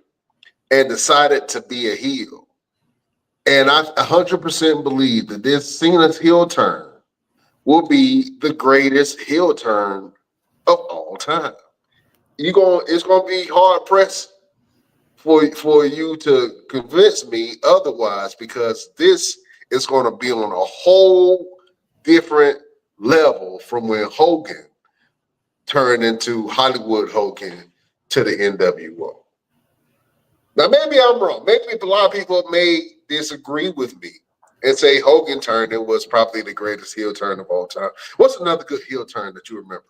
and decided to be a heel. And I 100% believe that this Cena's heel turn will be the greatest heel turn of all time. It's gonna be hard pressed for you to convince me otherwise because this is going to be on a whole different level from when Hogan turned into Hollywood Hogan to the NWO. Now, maybe I'm wrong. Maybe a lot of people may disagree with me and say Hogan turning was probably the greatest heel turn of all time. What's another good heel turn that you remember?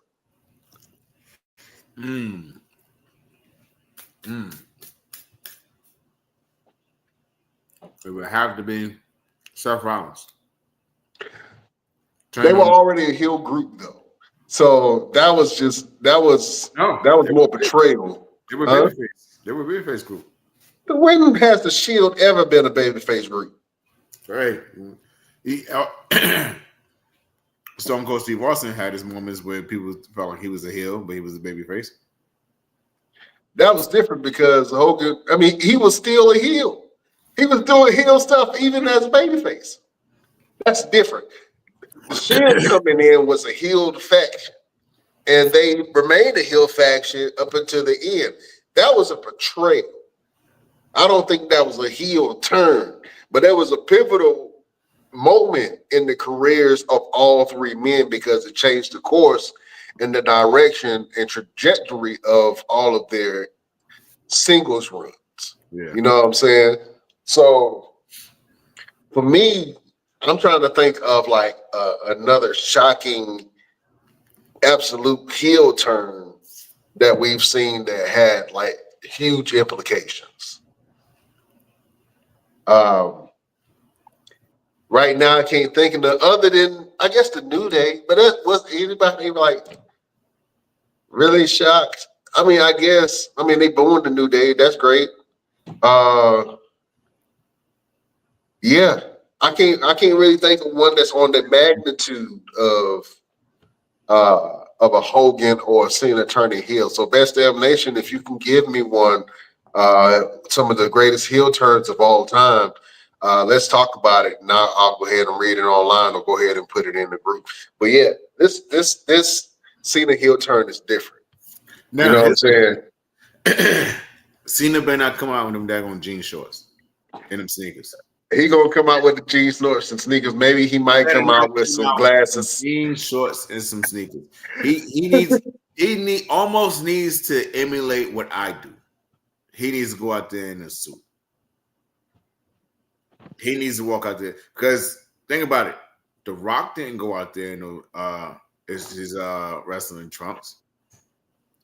It would have to be Seth Rollins. They were already a heel group though, so that was more betrayal. They were babyface. They were babyface group. When has the Shield ever been a babyface group? Right. Stone Cold Steve Austin had his moments where people felt like he was a heel, but he was a babyface. That was different because Hogan. I mean, he was still a heel. He was doing heel stuff even as a babyface. That's different. The Shield coming in was a heeled faction, and they remained a heel faction up until the end. That was a betrayal. I don't think that was a heel turn, but that was a pivotal moment in the careers of all three men because it changed the course and the direction and trajectory of all of their singles runs. Yeah. You know what I'm saying? So for me, I'm trying to think of like another shocking absolute heel turn that we've seen that had like huge implications. Right now, I can't think of the other than I guess the New Day, but that was anybody like really shocked. I mean, they booed the New Day. That's great. Yeah, I can't really think of one that's on the magnitude of a Hogan or a Cena turning heel. So Best Damn Nation, if you can give me one, some of the greatest heel turns of all time, let's talk about it. Now I'll go ahead and read it online or go ahead and put it in the group. But yeah, this Cena heel turn is different. Now, you know what I'm saying? Cena better not come out with them daggone jean shorts and them sneakers. He gonna come out with the jean shorts and sneakers. Maybe he might come out with some glasses, jean shorts and some sneakers. He almost needs to emulate what I do. He needs to go out there in a suit. He needs to walk out there because think about it. The Rock didn't go out there in his wrestling trunks.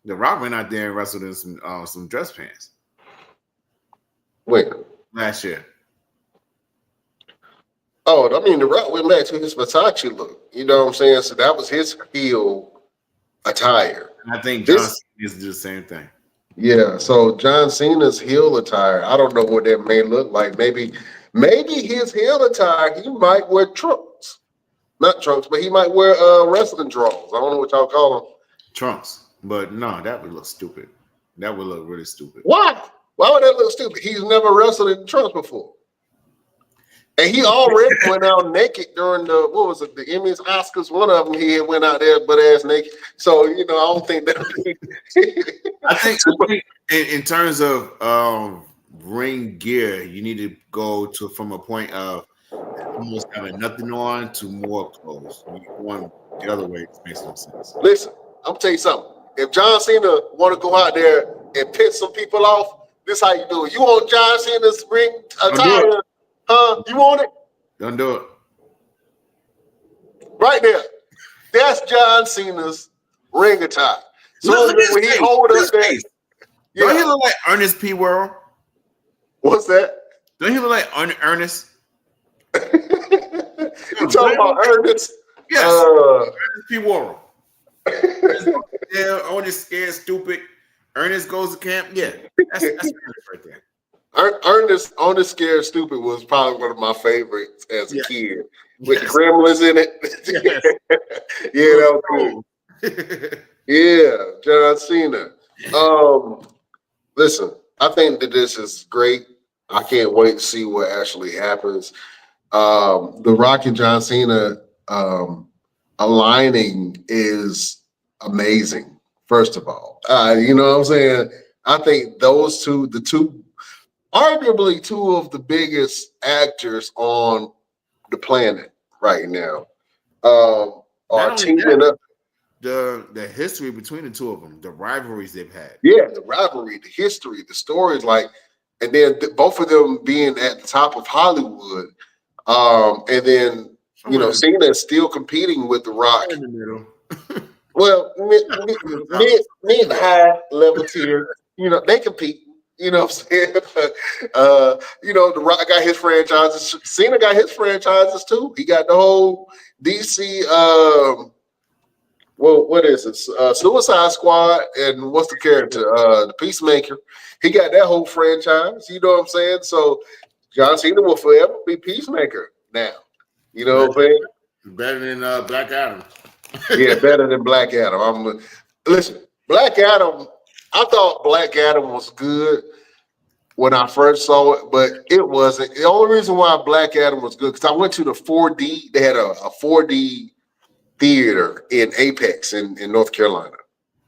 The Rock went out there and wrestled in some dress pants. Wait, last year. Oh, I mean, The Rock went back to his Versace look. You know what I'm saying? So that was his heel attire. And I think John Cena needs to do the same thing. Yeah, so John Cena's heel attire, I don't know what that may look like. Maybe his heel attire, he might wear trunks. Not trunks, but he might wear wrestling drawers. I don't know what y'all call them. Trunks. But no, that would look stupid. That would look really stupid. Why? Why would that look stupid? He's never wrestled in trunks before. And he already went out naked during the Emmys, Oscars. One of them he had went out there butt ass naked. So I don't think that. I think in terms of ring gear, you need to go from a point of almost having nothing on to more clothes. You want the other way, it makes no sense. Listen, I'm gonna tell you something. If John Cena want to go out there and piss some people off, this how you do it. You want John Cena's ring attire? Huh? You want it? Don't do it. Right there. That's John Cena's ring attire. So look when he hold up there, don't he look like Ernest P. Worrell? What's that? Don't he look like Ernest? You talking about Ernest? Yes. Ernest P. Worrell. Yeah, Ernest scared stupid. Ernest goes to camp. Yeah, that's Ernest right there. Ernest Scared Stupid was probably one of my favorites as a kid. With the gremlins in it. Yeah, that was cool. Yeah, John Cena. Listen, I think that this is great. I can't wait to see what actually happens. The Rock and John Cena aligning is amazing, first of all. You know what I'm saying? I think those two, arguably two of the biggest actors on the planet right now, are teaming up. The history between the two of them, the rivalries they've had. Yeah, the rivalry, the history, the stories, and then both of them being at the top of Hollywood, and then Cena is still competing with The Rock. In the middle. Well, mid high level tier, they compete. You know what I'm saying? The Rock got his franchises. Cena got his franchises too. He got the whole DC. What is it? Suicide Squad, and what's the character? The Peacemaker. He got that whole franchise. You know what I'm saying? So John Cena will forever be Peacemaker now. You know what I'm saying? Better than Black Adam. Yeah, better than Black Adam. Listen, Black Adam. I thought Black Adam was good when I first saw it, but it wasn't. The only reason why Black Adam was good, because I went to the 4D. They had a 4D theater in Apex in North Carolina.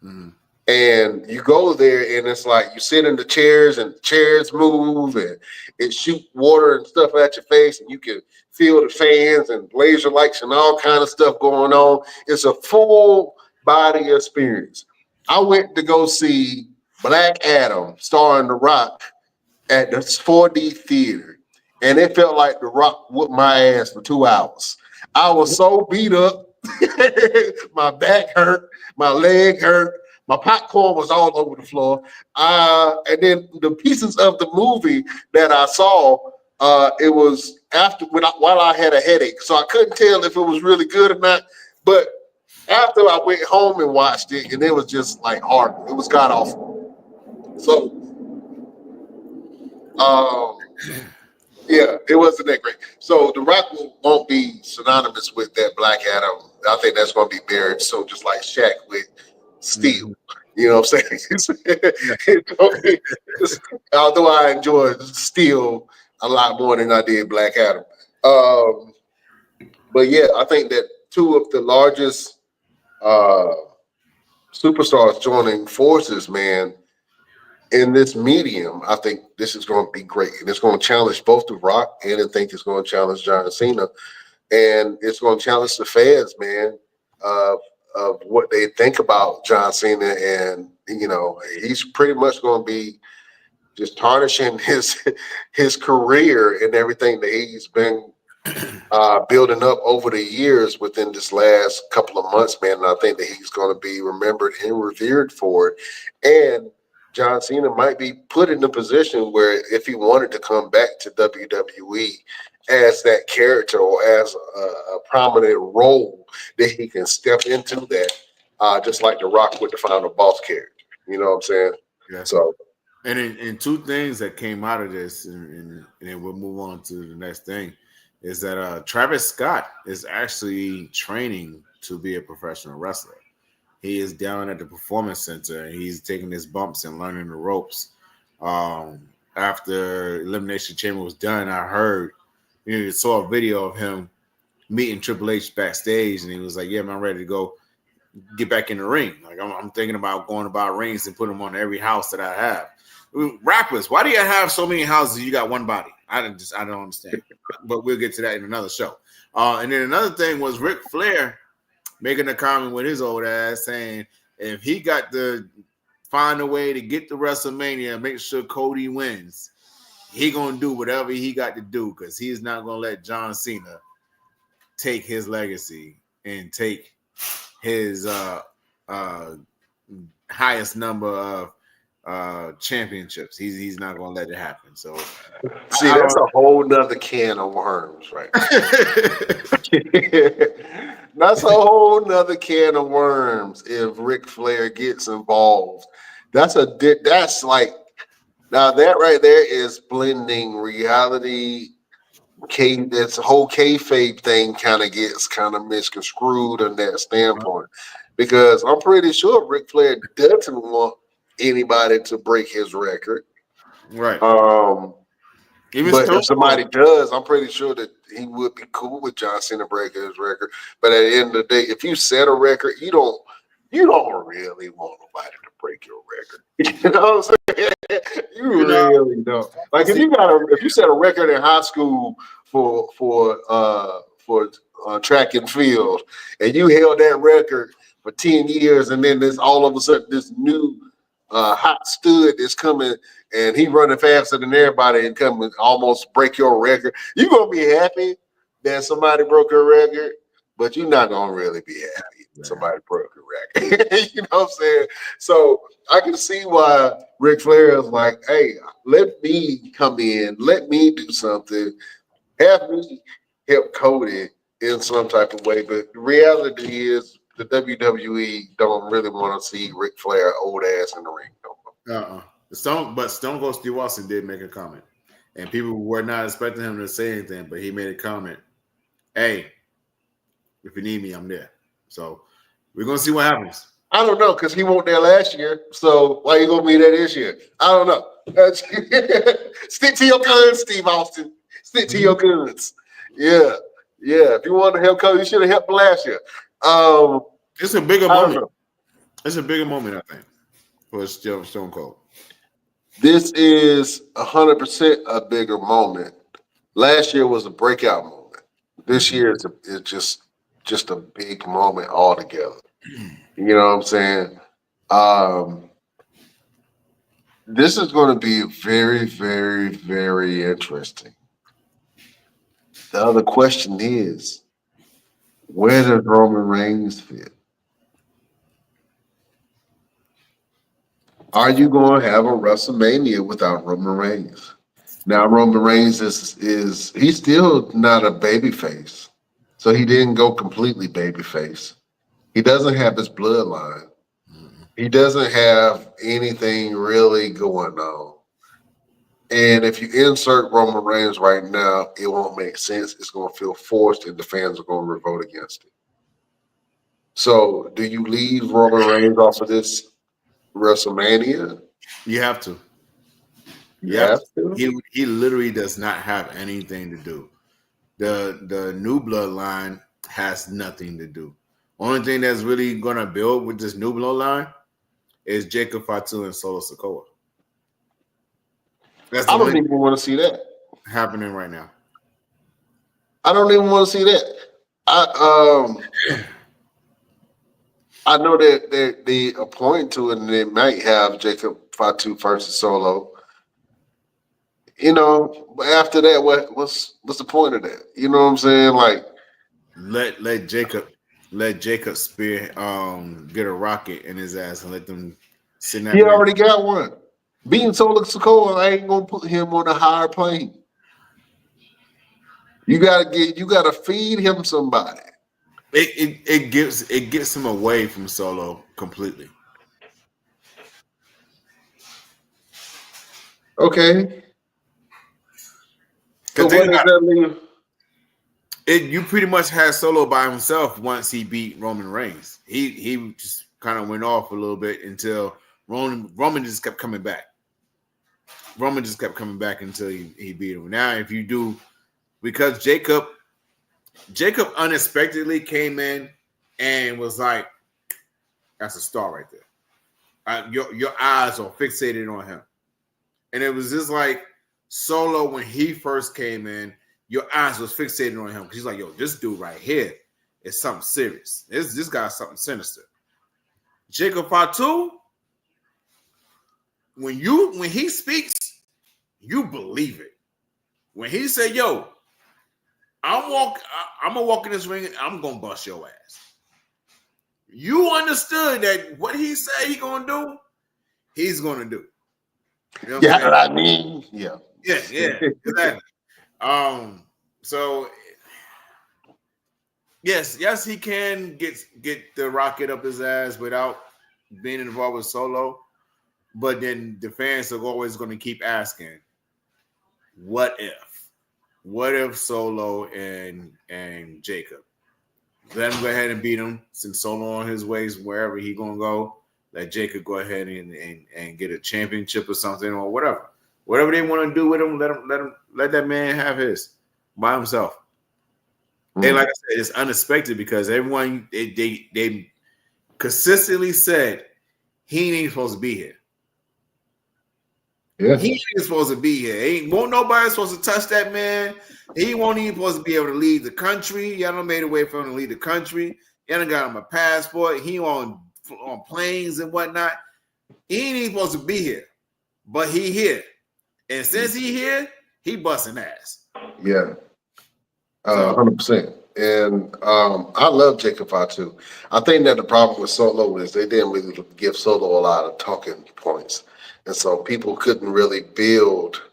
Mm-hmm. And you go there and it's like you sit in the chairs and the chairs move and it shoot water and stuff at your face and you can feel the fans and laser lights and all kind of stuff going on. It's a full body experience. I went to go see Black Adam starring The Rock at this 4D theater, and it felt like The Rock whooped my ass for 2 hours. I was so beat up. My back hurt, my leg hurt, my popcorn was all over the floor. And then the pieces of the movie that I saw, it was while I had a headache, so I couldn't tell if it was really good or not. But after I went home and watched it, and it was just like horrible. It was god awful. So, yeah, it wasn't that great. So The Rock won't be synonymous with that Black Adam. I think that's going to be buried. So just like Shaq with Steel. Mm-hmm. You know what I'm saying? Although I enjoyed Steel a lot more than I did Black Adam. But yeah, I think that two of the largest superstars joining forces, man, in this medium, I think this is going to be great. And it's going to challenge both The Rock, and I think it's going to challenge John Cena. And it's going to challenge the fans, man, of what they think about John Cena. And, he's pretty much going to be just tarnishing his career and everything that he's been building up over the years within this last couple of months, man. And I think that he's going to be remembered and revered for it. And John Cena might be put in a position where if he wanted to come back to WWE as that character or as a prominent role, that he can step into that, just like The Rock with the Final Boss character. You know what I'm saying? Yeah. So, and two things that came out of this, and then we'll move on to the next thing, is that Travis Scott is actually training to be a professional wrestler. He is down at the Performance Center, and he's taking his bumps and learning the ropes. After Elimination Chamber was done, I heard, saw a video of him meeting Triple H backstage, and he was like, "Yeah, man, I'm ready to go get back in the ring. Like I'm thinking about going about rings and putting them on every house that I have." Rappers, why do you have so many houses? You got one body. I don't understand. But we'll get to that in another show. And then another thing was Ric Flair making a comment with his old ass saying if he got to find a way to get to WrestleMania and make sure Cody wins, he gonna do whatever he got to do because he's not gonna let John Cena take his legacy and take his highest number of championships. He's not gonna let it happen. So see, that's a whole nother can of worms, right? That's a whole nother can of worms if Ric Flair gets involved. That's like now that right there is blending reality. This whole kayfabe thing kind of misconstrued on that standpoint, because I'm pretty sure Ric Flair doesn't want anybody to break his record. Right. But if somebody does, I'm pretty sure that he would be cool with John Cena breaking his record. But at the end of the day, if you set a record, you don't really want nobody to break your record. You know what I'm saying? You really don't. Like if you set a record in high school for track and field, and you held that record for 10 years, and then there's all of a sudden this new hot stud is coming, and he running faster than everybody and coming almost break your record, you're gonna be happy that somebody broke your record, but you're not gonna really be happy that somebody broke your record. You know what I'm saying? So I can see why Ric Flair is like, hey, let me come in, let me do something, have me help Cody in some type of way. But the reality is the WWE don't really want to see Ric Flair old ass in the ring no more. Stone Cold Steve Austin did make a comment, and people were not expecting him to say anything, but he made a comment. Hey, if you need me, I'm there. So we're gonna see what happens. I don't know, because he wasn't there last year. So why you gonna be there this year? I don't know. Stick to your guns, Steve Austin. Stick to your guns. Yeah. If you wanted to help Cody, you should have helped last year. It's a bigger moment. It's a bigger moment, I think, for Stone Cold. This is 100% a bigger moment. Last year was a breakout moment. This year is just a big moment altogether. You know what I'm saying? This is going to be very, very, very interesting. The other question is, where does Roman Reigns fit? Are you going to have a WrestleMania without Roman Reigns? Now, Roman Reigns is he's still not a babyface, so he didn't go completely babyface. He doesn't have his bloodline. He doesn't have anything really going on. And if you insert Roman Reigns right now, it won't make sense. It's going to feel forced, and the fans are going to revolt against it. So, do you leave Roman Reigns off of this WrestleMania? You have to. You have to? He literally does not have anything to do. The new bloodline has nothing to do. Only thing that's really going to build with this new bloodline is Jacob Fatu and Solo Sikoa. I don't even want to see that happening right now. I don't even want to see that. I know that they appoint to it, and they might have Jacob Fatu versus Solo. You know, but after that, what's the point of that? You know what I'm saying? Like, let Jacob Spear get a rocket in his ass and let them sit down. He already got one. Being Solo Sikoa, I ain't gonna put him on a higher plane. You gotta feed him somebody. It gets him away from Solo completely. Okay. So what does that mean? You pretty much had Solo by himself once he beat Roman Reigns. He just kind of went off a little bit until Roman just kept coming back. Roman just kept coming back until he beat him. Now, if you do, because Jacob unexpectedly came in and was like, that's a star right there. Your eyes are fixated on him. And it was just like Solo when he first came in, your eyes was fixated on him. He's like, yo, this dude right here is something serious. This guy's something sinister. Jacob Fatu, when he speaks, you believe it. When he said, yo, I'm gonna walk in this ring and I'm gonna bust your ass. You understood that what he said he gonna do, he's gonna do. You know what I mean? Yeah. Yeah, exactly. So yes, he can get the rocket up his ass without being involved with Solo. But then the fans are always going to keep asking, what if? What if Solo and Jacob? Let him go ahead and beat him since Solo on his ways wherever he gonna go. Let Jacob go ahead and get a championship or something or whatever. Whatever they want to do with him, let that man have his by himself. Mm. And like I said, it's unexpected because everyone they consistently said he ain't supposed to be here. Yeah. He ain't supposed to be here. Won't nobody supposed to touch that man. He won't even supposed to be able to leave the country. Y'all done made a way for him to leave the country. Y'all done got him a passport. He on planes and whatnot. He ain't even supposed to be here. But he here. And since he here, he busting ass. Yeah. 100%. And I love Jacob Fatu. I think that the problem with Solo is they didn't really give Solo a lot of talking points. And so people couldn't really build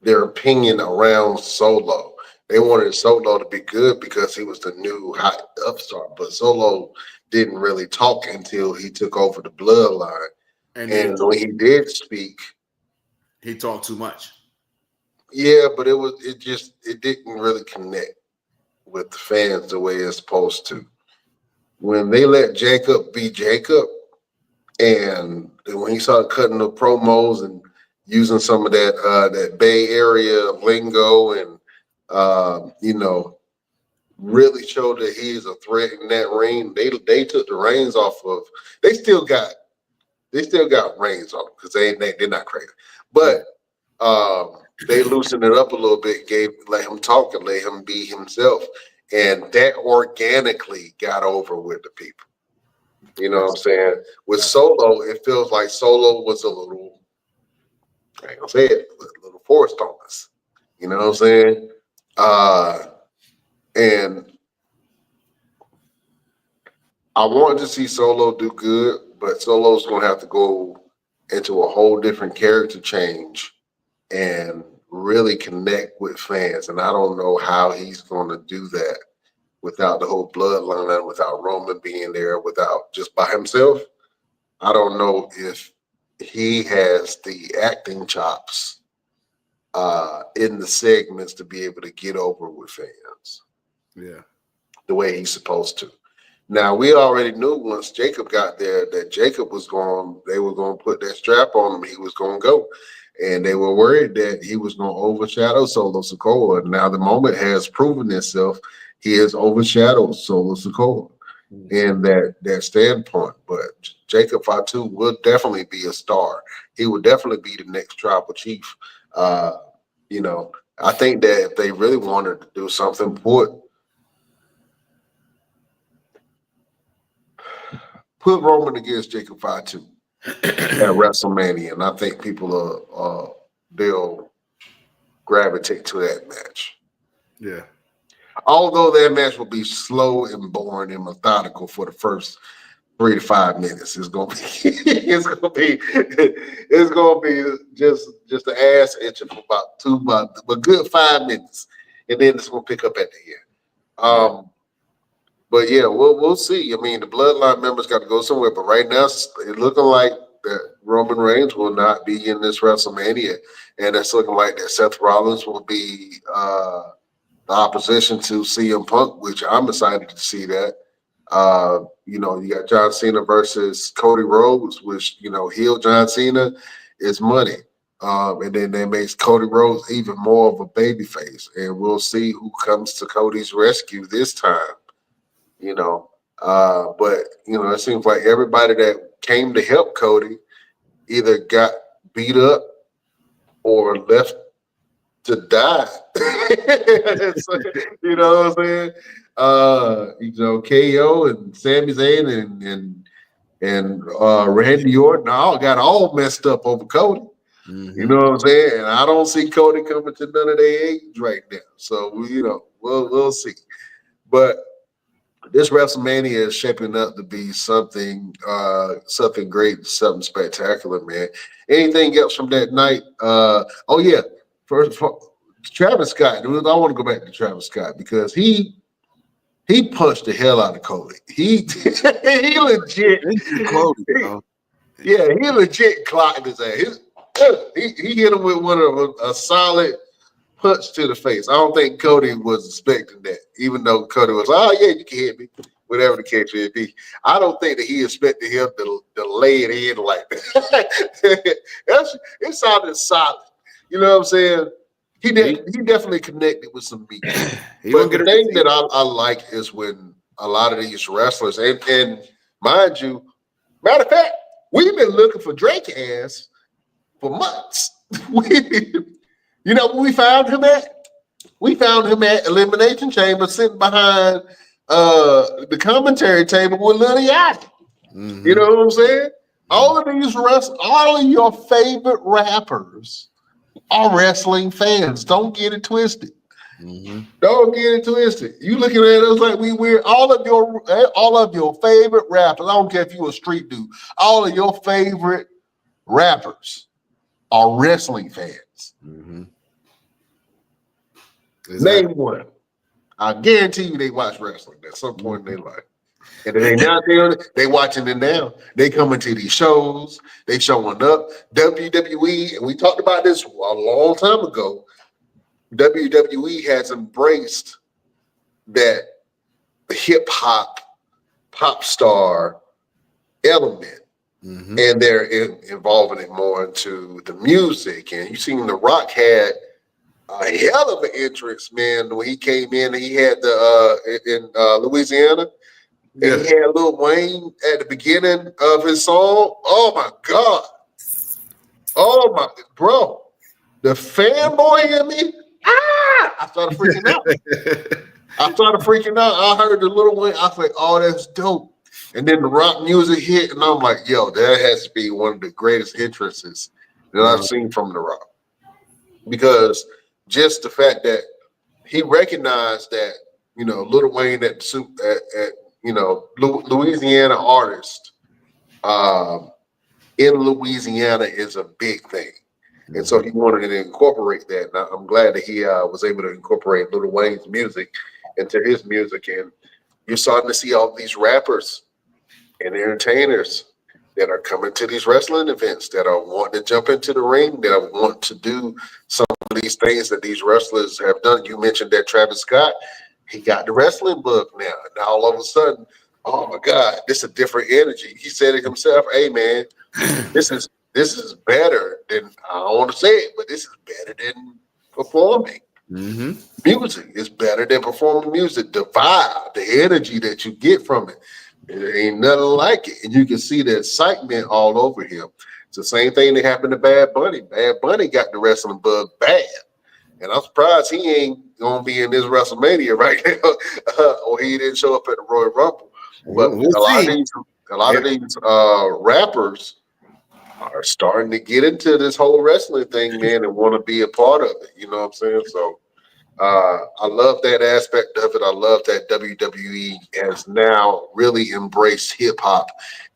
their opinion around Solo. They wanted Solo to be good because he was the new hot upstart. But Solo didn't really talk until he took over the bloodline. And when he did speak, he talked too much. Yeah, but it didn't really connect with the fans the way it's supposed to. When they let Jacob be Jacob, and when he started cutting the promos and using some of that Bay Area lingo and really showed that he is a threat in that ring, they took the reins off of. They still got reins on them because they're not crazy, but they loosened it up a little bit, let him talk and let him be himself, and that organically got over with the people. You know what I'm saying? With Solo, it feels like Solo was a little, I ain't gonna say it, a little forced on us. You know what I'm saying? And I wanted to see Solo do good, but Solo's gonna have to go into a whole different character change and really connect with fans. And I don't know how he's going to do that without the whole bloodline, without Roman being there, without just by himself. I don't know if he has the acting chops in the segments to be able to get over with fans. Yeah. The way he's supposed to. Now, we already knew once Jacob got there that Jacob they were going to put that strap on him. He was going to go. And they were worried that he was going to overshadow Solo Sikoa. Now, the moment has proven itself. He has overshadowed Solo Sikoa in that standpoint. But Jacob Fatu will definitely be a star. He will definitely be the next tribal chief. I think that if they really wanted to do something, put Roman against Jacob Fatu at WrestleMania, and I think people they'll gravitate to that match. Yeah. Although that match will be slow and boring and methodical for the first 3 to 5 minutes, it's gonna be just an ass itching for about a good 5 minutes, and then it's gonna pick up at the end. But yeah, we'll see. I mean, the bloodline members got to go somewhere, but right now it's looking like that Roman Reigns will not be in this WrestleMania, and it's looking like that Seth Rollins will be the opposition to CM Punk, which I'm excited to see that. You got John Cena versus Cody Rhodes, which heel John Cena is money. And then that makes Cody Rhodes even more of a babyface. And we'll see who comes to Cody's rescue this time. You know, but it seems like everybody that came to help Cody either got beat up or left to die. So, you know what I'm saying? KO and Sami Zayn and Randy Orton all messed up over Cody. Mm-hmm. You know what I'm saying? And I don't see Cody coming to none of their age right now. So we'll see. But this WrestleMania is shaping up to be something great, something spectacular, man. Anything else from that night? First, Travis Scott. I want to go back to Travis Scott because he punched the hell out of Cody. He legit. He legit clocked his ass. He hit him with one of a solid punch to the face. I don't think Cody was expecting that, even though Cody was, oh yeah, you can hit me, whatever the case may be. I don't think that he expected him to lay it in like that. It sounded solid. You know what I'm saying? He definitely connected with some meat. But the thing that I like is when a lot of these wrestlers, and mind you, matter of fact, we've been looking for Drake ass for months. You know where we found him at? We found him at Elimination Chamber sitting behind the commentary table with Lil Yachty. Mm-hmm. You know what I'm saying? All of your favorite rappers are wrestling fans. Don't get it twisted. Mm-hmm. Don't get it twisted. You looking at us like we're all of your favorite rappers. I don't care if you're a street dude. All of your favorite rappers are wrestling fans. Mm-hmm. Name one. I guarantee you they watch wrestling at some point in their life. And if they not there, they watching it now. They coming to these shows. They showing up. WWE, and we talked about this a long time ago. WWE has embraced that hip hop pop star element. Mm-hmm. And they're involving it more into the music. And you seen The Rock had a hell of an entrance, man, when he came in. He had in Louisiana. Yeah. And he had Lil Wayne at the beginning of his song. Oh my God. Oh my bro. The fanboy in me. I started freaking out. I heard the Lil Wayne. I was like, oh, that's dope. And then the rock music hit, and I'm like, yo, that has to be one of the greatest entrances that I've seen from The Rock. Because just the fact that he recognized that, Lil Wayne at Louisiana artist in Louisiana is a big thing. And so he wanted to incorporate that. And I'm glad that he was able to incorporate Lil Wayne's music into his music. And you're starting to see all these rappers and entertainers that are coming to these wrestling events, that are wanting to jump into the ring, that are wanting to do some of these things that these wrestlers have done. You mentioned that Travis Scott, he got the wrestling bug now. Now all of a sudden, oh my God, this is a different energy. He said it himself, hey man, this is better than, I don't want to say it, but this is better than performing. Mm-hmm. Music is better than performing music. The vibe, the energy that you get from it. There ain't nothing like it. And you can see the excitement all over him. It's the same thing that happened to Bad Bunny. Bad Bunny got the wrestling bug bad. And I'm surprised he ain't going to be in this WrestleMania right now. Or he didn't show up at the Royal Rumble. But a lot of these rappers are starting to get into this whole wrestling thing, man, and want to be a part of it. You know what I'm saying? So I love that aspect of it. I love that WWE has now really embraced hip hop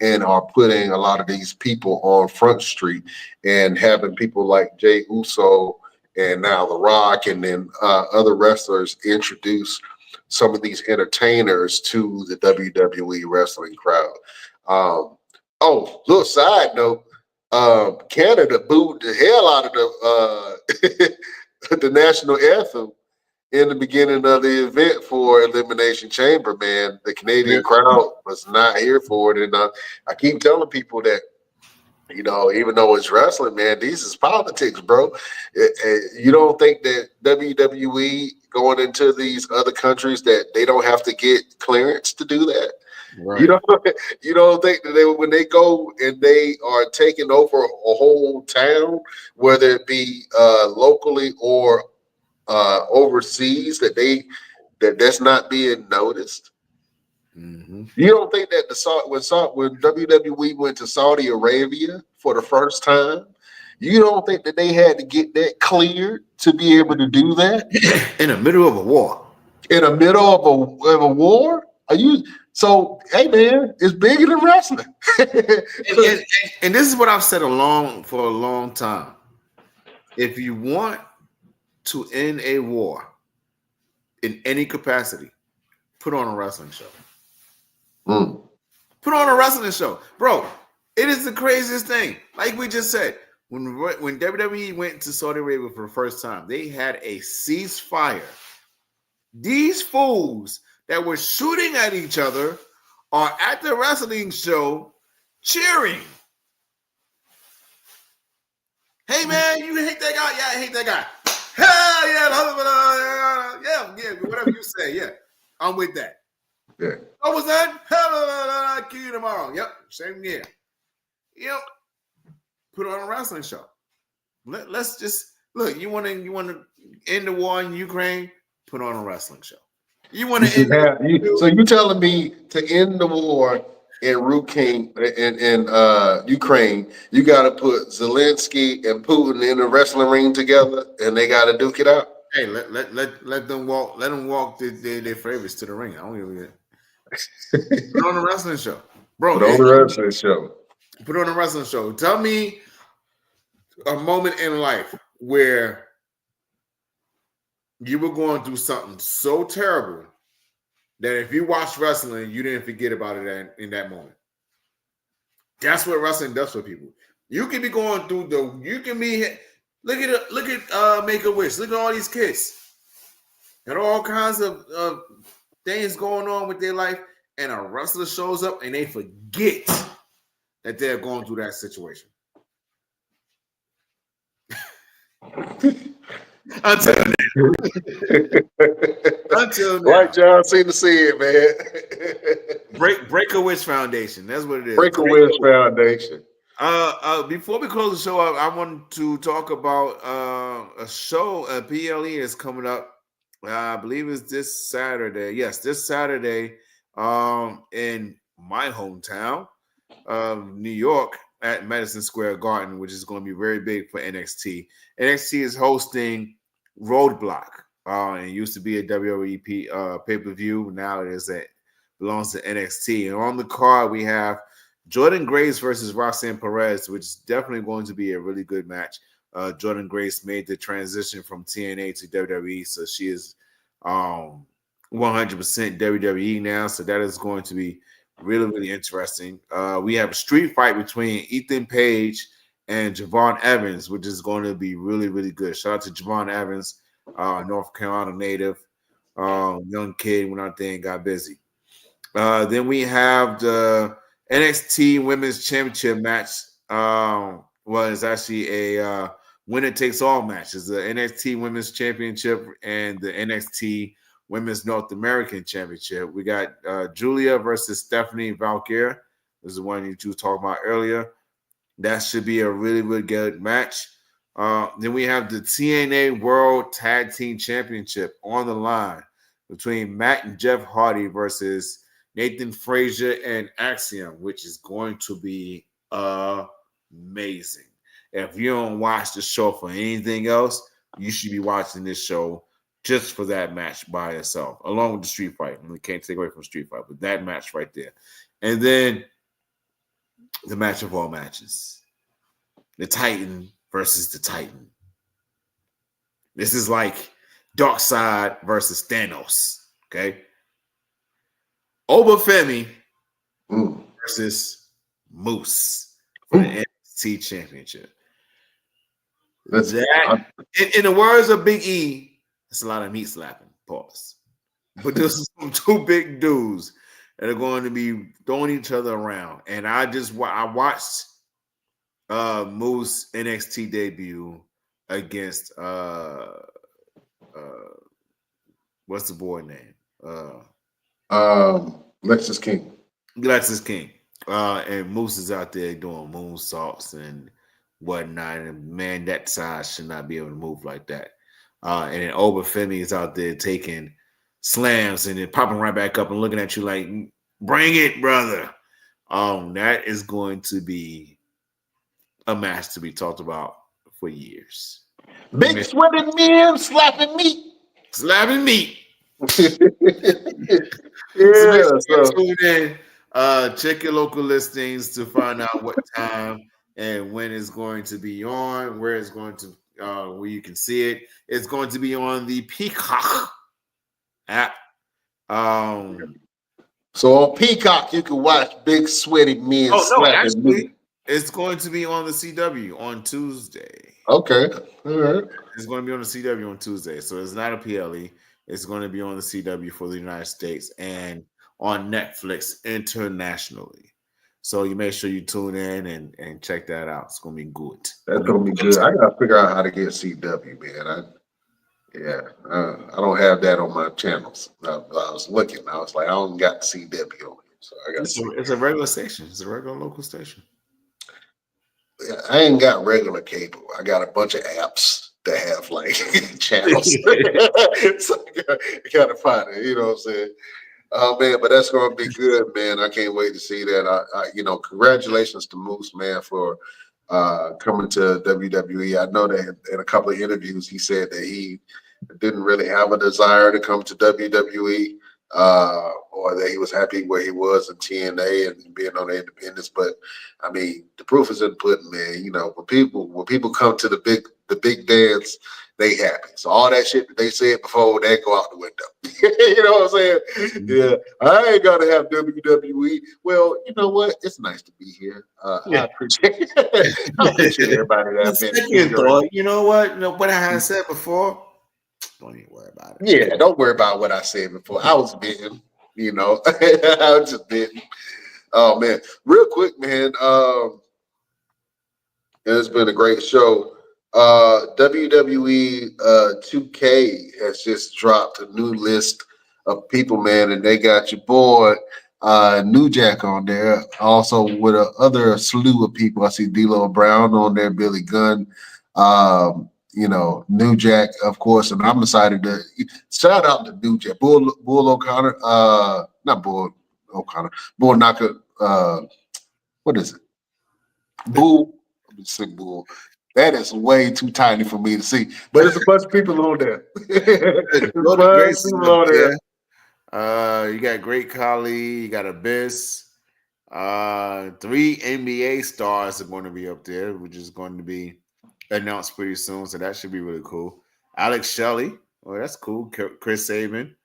and are putting a lot of these people on Front Street and having people like Jey Uso and now The Rock and then other wrestlers introduce some of these entertainers to the WWE wrestling crowd. Little side note, Canada booed the hell out of the national anthem in the beginning of the event for Elimination Chamber, man. The Canadian crowd was not here for it. And I keep telling people that Even though it's wrestling, man, these is politics, bro. You don't think that WWE going into these other countries that they don't have to get clearance to do that? Right. You don't, you don't think that when they go and they are taking over a whole town, whether it be locally or overseas, that's not being noticed? Mm-hmm. You don't think that when WWE went to Saudi Arabia for the first time, you don't think that they had to get that cleared to be able to do that In the middle of a war. in the middle of a war? Are you so? Hey, man, it's bigger than wrestling. And this is what I've said for a long time. If you want to end a war in any capacity, put on a wrestling show. Mm. Put on a wrestling show, bro. It is the craziest thing. Like we just said, when WWE went to Saudi Arabia for the first time, they had a ceasefire. These fools that were shooting at each other are at the wrestling show cheering. Hey man, you hate that guy? Yeah, I hate that guy. Hell yeah, yeah, whatever you say, yeah, I'm with that. Yeah. What was that? I'll kill you tomorrow. Yep, same year. Yep. Put on a wrestling show. Let's just look. You want to end the war in Ukraine? Put on a wrestling show. You want to end? So you telling me to end the war in Ukraine, you got to put Zelensky and Putin in the wrestling ring together, and they got to duke it out? Hey, let them walk. Let them walk their favorites to the ring. I don't give a Put on a wrestling show, bro. Put on the wrestling show. Put on a wrestling show. Tell me a moment in life where you were going through something so terrible that if you watched wrestling, you didn't forget about it in that moment. That's what wrestling does for people. You can be going through look at Make-A-Wish. Look at all these kids. And all kinds of things going on with their life, and a wrestler shows up and they forget that they're going through that situation. Until now. Like John Cena said, man. Break-A-Wish Foundation. That's what it is. Break-A-Wish Foundation. Before we close the show up, I want to talk about a show. PLE is coming up. I believe it's this Saturday. Yes, this Saturday in my hometown of New York at Madison Square Garden, which is going to be very big for NXT. NXT is hosting Roadblock. It used to be a WWE pay-per-view. Now it belongs to NXT. And on the card, we have Jordan Grace versus Roxanne Perez, which is definitely going to be a really good match. Jordan Grace made the transition from TNA to WWE, so she is 100% WWE now. So that is going to be really, really interesting. We have a street fight between Ethan Page and Javon Evans, which is going to be really, really good. Shout out to Javon Evans, North Carolina native, young kid, went out there and got busy. Then we have the NXT Women's Championship match. It's actually a winner takes all match. It's the NXT Women's Championship and the NXT Women's North American Championship. We got Julia versus Stephanie Valkyrie. This is the one you two talked about earlier. That should be a really, really good match. Then we have the TNA World Tag Team Championship on the line between Matt and Jeff Hardy versus Nathan Frazier and Axiom, which is going to be amazing. If you don't watch the show for anything else, you should be watching this show just for that match by itself, along with the street fight. We can't take away from street fight, but that match right there. And then the match of all matches, the Titan versus the Titan. This is like Darkseid versus Thanos, okay? Obafemi versus Moose for the NXT Championship. In the words of Big E, it's a lot of meat slapping. Pause. But this is some two big dudes that are going to be throwing each other around. And I watched Moose NXT debut against what's the boy name? Lexus King. Lexus King. And Moose is out there doing moonsaults and whatnot. And man, that size should not be able to move like that. And then Obafemi is out there taking slams and then popping right back up and looking at you like, bring it, brother. That is going to be a match to be talked about for years. Big sweaty men slapping meat. Slapping meat. Yeah. So tune in. Check your local listings to find out what time and when it's going to be on, where it's going to, where you can see it. It's going to be on the Peacock app. So on Peacock, you can watch big sweaty men slapping meat. It's going to be on the CW on Tuesday. Okay. All right. It's going to be on the CW on Tuesday. So it's not a PLE. It's going to be on the CW for the United States and on Netflix internationally. So you make sure you tune in and check that out. It's going to be good. That's going to be good. I got to figure out how to get CW, man. I don't have that on my channels. I was looking. I was like, I don't got CW on here. So I got it's a regular station. It's a regular local station. I ain't got regular cable. I got a bunch of apps that have like channels. So I gotta find it. You know what I'm saying? Oh man, but that's gonna be good, man. I can't wait to see that. Congratulations to Moose, man, for coming to WWE. I know that in a couple of interviews he said that he didn't really have a desire to come to WWE, or that he was happy where he was in TNA and being on the independents. But I mean, the proof is in the pudding, man. You know, when people come to the big dance, they happy. So all that shit that they said before, they go out the window. You know what I'm saying? Yeah, I ain't gotta have WWE. Well, you know what? It's nice to be here. I appreciate everybody that you know what? What I had said before. Don't even worry about it. Yeah, don't worry about what I said before. I was bitten, you know. I was just bitten. Oh man, real quick, man. It's been a great show. WWE 2K has just dropped a new list of people, man, and they got your boy New Jack on there, also with other slew of people. I see D'Lo Brown on there, Billy Gunn, New Jack, of course, and I'm excited to shout out to New Jack, Bull O'Connor, not Bull O'Connor, Bull Knocker. What is it? Bull. Let me say Bull. That is way too tiny for me to see, but it's a bunch of people on there. You got Great Khali, you got Abyss. 3 NBA stars are going to be up there, which is going to be announced pretty soon. So that should be really cool. Alex Shelley, oh, that's cool. Chris Sabin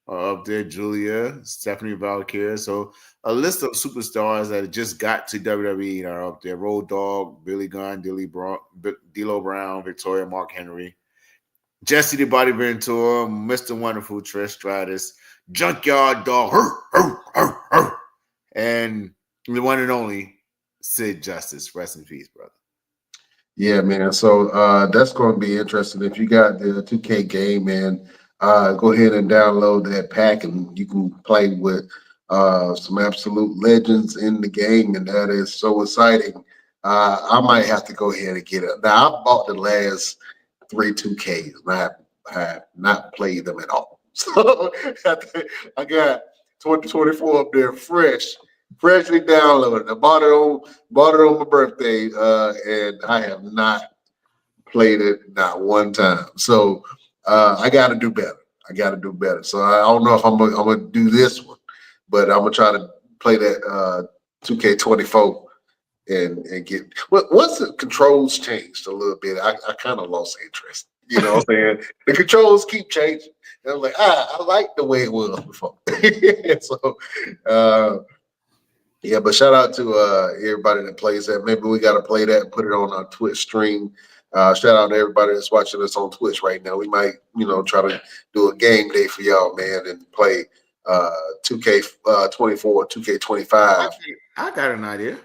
up there, Julia, Stephanie Valkyrie. So a list of superstars that just got to WWE are up there. Road Dogg, Billy Gunn, D'Lo Brown, Victoria, Mark Henry, Jesse the Body Ventura, Mr. Wonderful, Trish Stratus, Junkyard Dog, and the one and only Sid Justice. Rest in peace, brother. Yeah, man. So that's going to be interesting. If you got the 2K game, man, go ahead and download that pack, and you can play with some absolute legends in the game, and that is so exciting. I might have to go ahead and get it. Now, I bought the last 3 2Ks, and I have not played them at all. So I got 2024 up there freshly downloaded. I bought it on my birthday, and I have not played it not one time. So I got to do better. So I don't know if I'm gonna do this one, but I'm gonna try to play that 2K24 and get. Once the controls changed a little bit, I kind of lost interest. You know what I'm saying? The controls keep changing. And I'm like, I like the way it was before. So yeah, but shout out to everybody that plays that. Maybe we got to play that and put it on our Twitch stream. Shout out to everybody that's watching us on Twitch right now. We might, try to do a game day for y'all, man, and play 2K24, 2K25. I got an idea.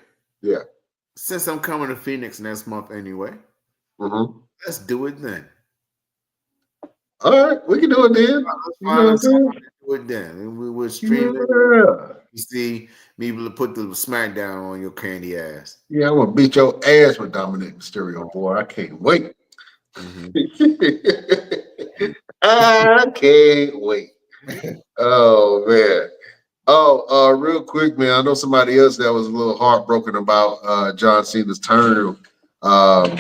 Yeah. since I'm coming to Phoenix next month anyway, Mm-hmm. let's do it then. All right, we can do it then. Let's You know find what a I'm saying? time to do it then. And we will stream it. Yeah. You see me able to put the smackdown on your candy ass. Yeah, I'm gonna beat your ass with Dominic Mysterio, boy. I can't wait. Mhm. I can't wait. Oh man. Oh, real quick, man. I know somebody else that was a little heartbroken about John Cena's turn. Um,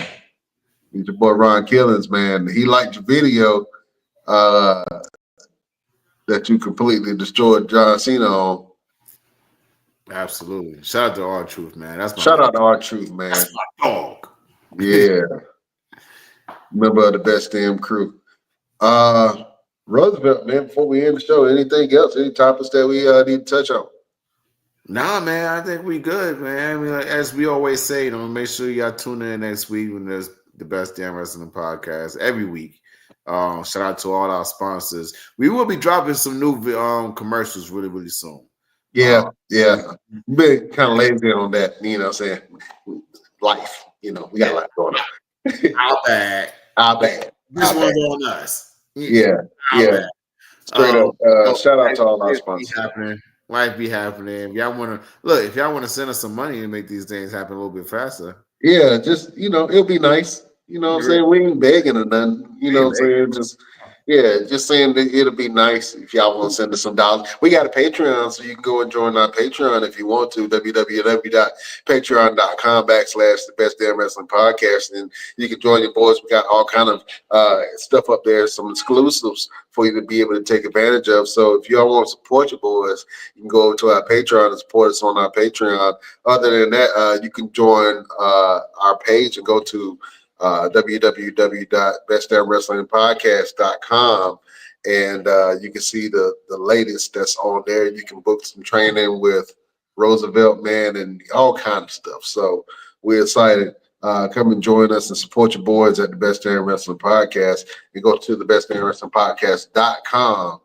your boy Ron Killings, man. He liked your video uh, that you completely destroyed John Cena on. Absolutely. Shout out to R Truth, man. That's my Shout out to R-Truth, man. That's my dog. Yeah. Member of the Best Damn Crew. Roosevelt, man, before we end the show, anything else? Any topics that we need to touch on? Nah, man, I think we good, man. I mean, like, as we always say, make sure y'all tune in next week when there's the Best Damn Wrestling Podcast every week. Shout out to all our sponsors. We will be dropping some new commercials really, really soon. Yeah. Been kind of lazy on that, you know what I'm saying? Life, we got a lot going on. Our bad. Our bad. This Our one's bad. on us. Yeah. Bad. Straight up. Shout out to all our sponsors. Life be happening. If y'all want to send us some money to make these things happen a little bit faster. Yeah, just it'll be nice. You know what I'm saying? We ain't begging or nothing. You know what I'm saying? Just saying that it'll be nice if y'all want to send us some dollars. We got a Patreon, so you can go and join our Patreon if you want to. www.patreon.com/the Best Damn Wrestling Podcast. And you can join your boys. We got all kind of stuff up there, some exclusives for you to be able to take advantage of. So if y'all want to support your boys, you can go over to our Patreon and support us on our Patreon. Other than that, you can join our page and go to www.bestdamnwrestlingpodcast.com, and you can see the latest that's on there. You can book some training with Roosevelt, man, and all kinds of stuff. So we're excited. Come and join us and support your boys at the Best Damn Wrestling Podcast, and go to the bestdamnwrestlingpodcast.com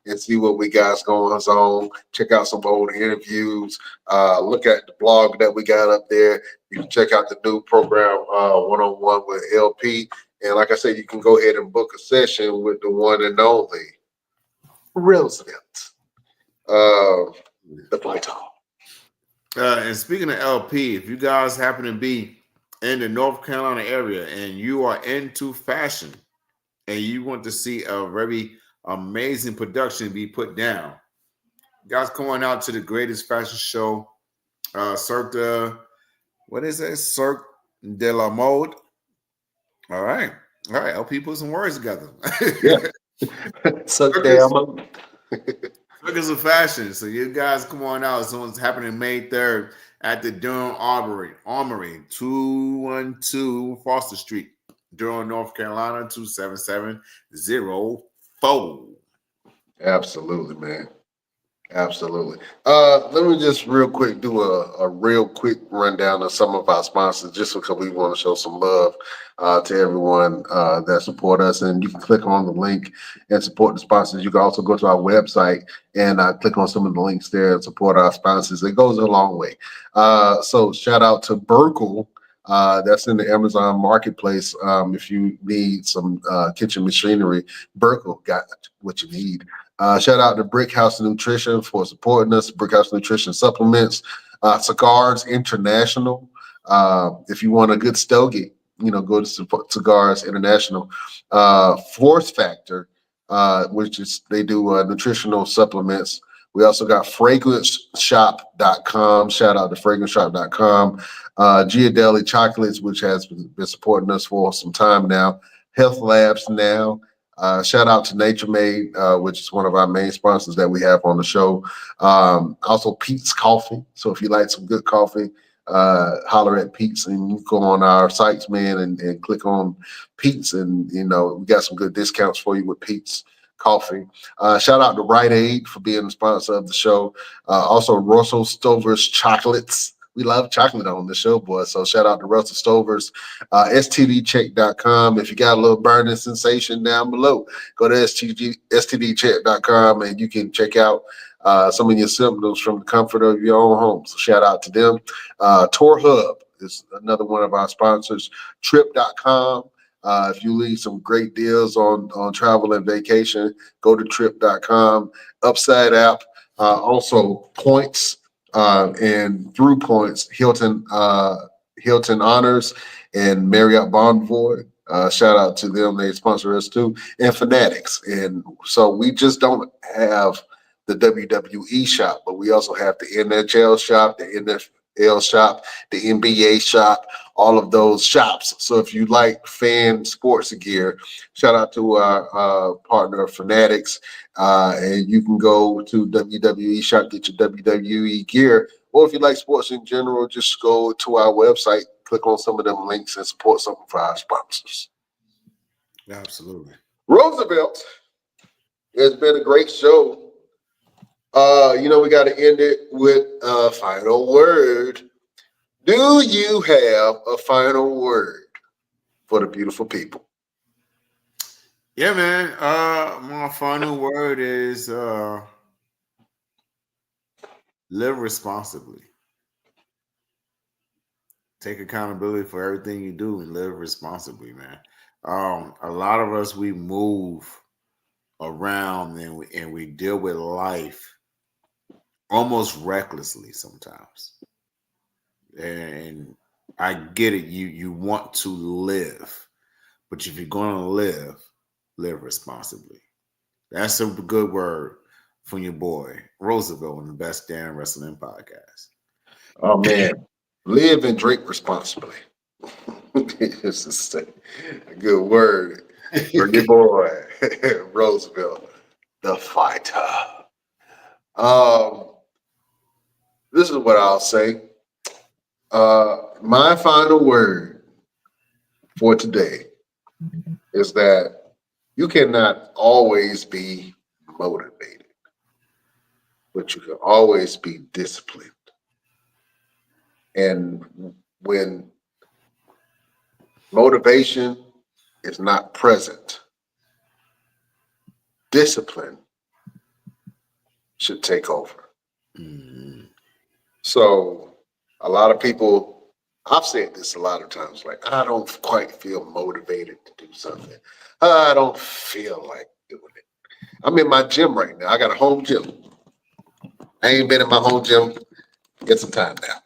and see what we got going on. Check out some old interviews. Look at the blog that we got up there. You can check out the new program, one-on-one with LP. And like I said, you can go ahead and book a session with the one and only Roosevelt, the fighter. And speaking of LP, if you guys happen to be in the North Carolina area and you are into fashion and you want to see a very amazing production be put down, guys, come on out to the greatest fashion show, Cirque de la Mode. All right, LP put some words together. Yeah. Cirque de la Mode. Circus of Fashion. So you guys come on out. Someone's happening May 3rd at the Durham Armory, 212 Foster Street, Durham, North Carolina, 27704. Absolutely, man. Absolutely. Let me just real quick do a real quick rundown of some of our sponsors, just because we want to show some love to everyone that support us. And you can click on the link and support the sponsors. You can also go to our website and click on some of the links there and support our sponsors. It goes a long way. So shout out to Burkle. That's in the Amazon marketplace. If you need some kitchen machinery, Burkle got what you need. Shout out to Brick House Nutrition for supporting us. Brick House Nutrition supplements, Cigars International. If you want a good stogie, go to Cigars International. Force Factor, which is they do nutritional supplements. We also got FragranceShop.com. Shout out to FragranceShop.com. Giardelli Chocolates, which has been supporting us for some time now. Health Labs Now. Shout out to Nature Made, which is one of our main sponsors that we have on the show. Also, Pete's Coffee. So if you like some good coffee, holler at Pete's, and you go on our sites, man, and click on Pete's, and we got some good discounts for you with Pete's Coffee. Shout out to Rite Aid for being the sponsor of the show. Also, Russell Stover's Chocolates. We love chocolate on the show, boy. So shout out to Russell Stovers, STDcheck.com. If you got a little burning sensation down below, go to STDcheck.com and you can check out some of your symptoms from the comfort of your own home. So shout out to them. Tour Hub is another one of our sponsors, trip.com. If you leave some great deals on travel and vacation, go to trip.com. Upside app, also points, and through points, Hilton Honors and Marriott Bonvoy. Shout out to them. They sponsor us too. And Fanatics. And so we just don't have the WWE shop, but we also have the NHL shop, the NFL shop, the NBA shop, all of those shops. So if you like fan sports gear, shout out to our partner Fanatics. And you can go to WWE Shop, get your WWE gear. Or if you like sports in general, just go to our website, click on some of them links, and support something for our sponsors. Absolutely. Roosevelt, it's been a great show. We got to end it with a final word. Do you have a final word for the beautiful people? Yeah, man. My final word is live responsibly. Take accountability for everything you do and live responsibly, man. A lot of us, we move around and we deal with life almost recklessly sometimes. And I get it. You want to live, but if you're going to live responsibly. That's a good word from your boy Roosevelt on the Best Damn Wrestling Podcast. Oh man, live and drink responsibly. This is a good word for your boy Roosevelt, the fighter. This is what I'll say. My final word for today is that you cannot always be motivated, but you can always be disciplined. And when motivation is not present, discipline should take over. Mm-hmm. So a lot of people, I've said this a lot of times, like, I don't quite feel motivated to do something. I don't feel like doing it. I'm in my gym right now. I got a home gym. I ain't been in my home gym in some time now.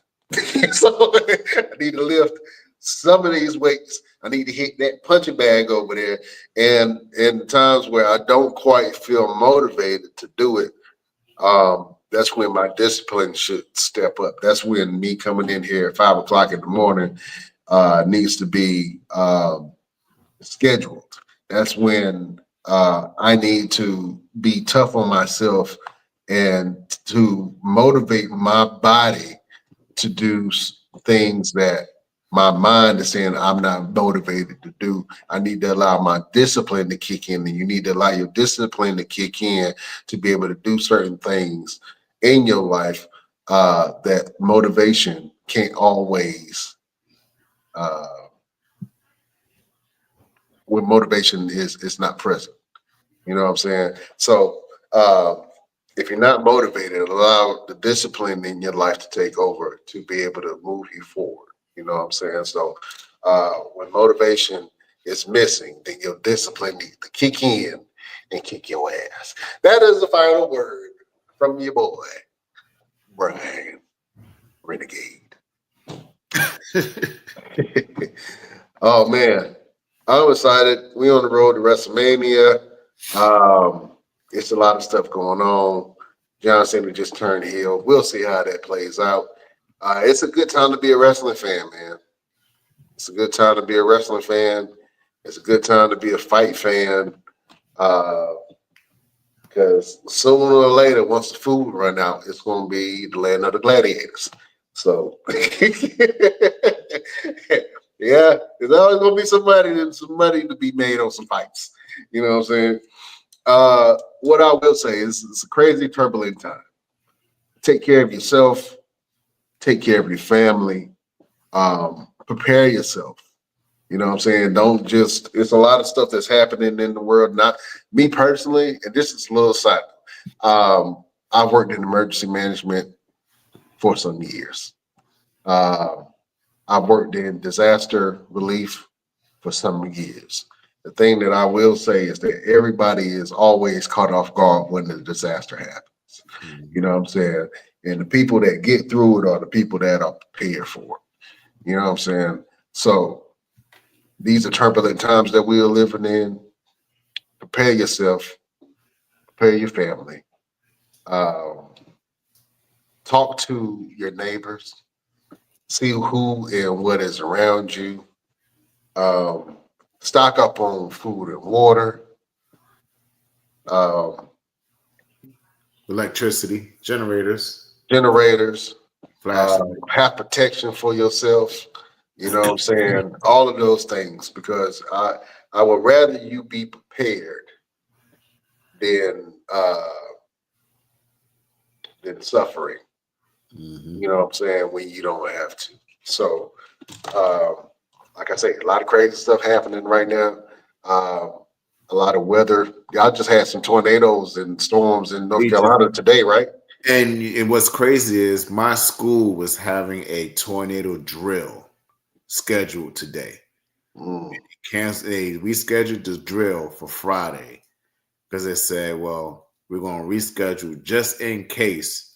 So I need to lift some of these weights. I need to hit that punching bag over there. And in times where I don't quite feel motivated to do it, that's when my discipline should step up. That's when me coming in here at 5 o'clock in the morning needs to be scheduled. That's when I need to be tough on myself and to motivate my body to do things that my mind is saying I'm not motivated to do. I need to allow my discipline to kick in, and you need to allow your discipline to kick in to be able to do certain things in your life that motivation can't always when motivation is not present. You know what I'm saying? So if you're not motivated, allow the discipline in your life to take over to be able to move you forward. You know what I'm saying? So when motivation is missing, then your discipline needs to kick in and kick your ass. That is the final word from your boy, Brian Renegade. Oh man, I'm excited. We on the road to WrestleMania. It's a lot of stuff going on. John Cena just turned heel. We'll see how that plays out. It's a good time to be a wrestling fan, man. It's a good time to be a wrestling fan. It's a good time to be a fight fan. Because sooner or later, once the food run out, it's going to be the land of the gladiators. So, yeah, there's always going to be some money to be made on some fights. You know what I'm saying? What I will say is it's a crazy, turbulent time. Take care of yourself. Take care of your family. Prepare yourself. You know what I'm saying? Don't just, it's a lot of stuff that's happening in the world. Not me personally, and this is a little side. I've worked in emergency management for some years. I've worked in disaster relief for some years. The thing that I will say is that everybody is always caught off guard when the disaster happens. You know what I'm saying? And the people that get through it are the people that are prepared for it. You know what I'm saying? So these are turbulent times that we are living in. Prepare yourself, prepare your family. Talk to your neighbors, see who and what is around you. Stock up on food and water. Electricity, generators, Generators. flashlight. Have protection for yourself. You know what I'm saying? All of those things, because I would rather you be prepared than suffering. You know what I'm saying? When you don't have to. So, like I say, a lot of crazy stuff happening right now. A lot of weather. Y'all just had some tornadoes and storms in North Carolina today, right? And what's crazy is my school was having a tornado drill scheduled today. They rescheduled the drill for Friday because they said, well, we're going to reschedule just in case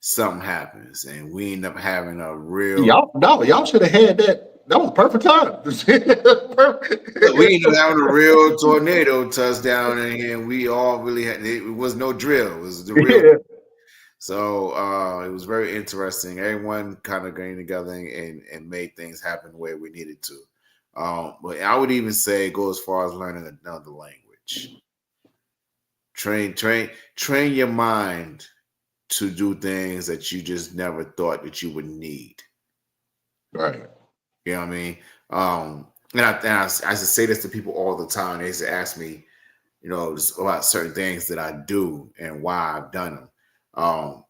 something happens. And we end up having a real... Y'all should have had that. That was perfect time. We ended up having a real tornado touchdown in here, and we all really had... It was no drill. It was the real... Yeah. So it was very interesting. Everyone kind of getting together and made things happen the way we needed to. But I would even say go as far as learning another language. Train your mind to do things that you just never thought that you would need. Right. You know what I mean? And I say this to people all the time. They used to ask me, about certain things that I do and why I've done them.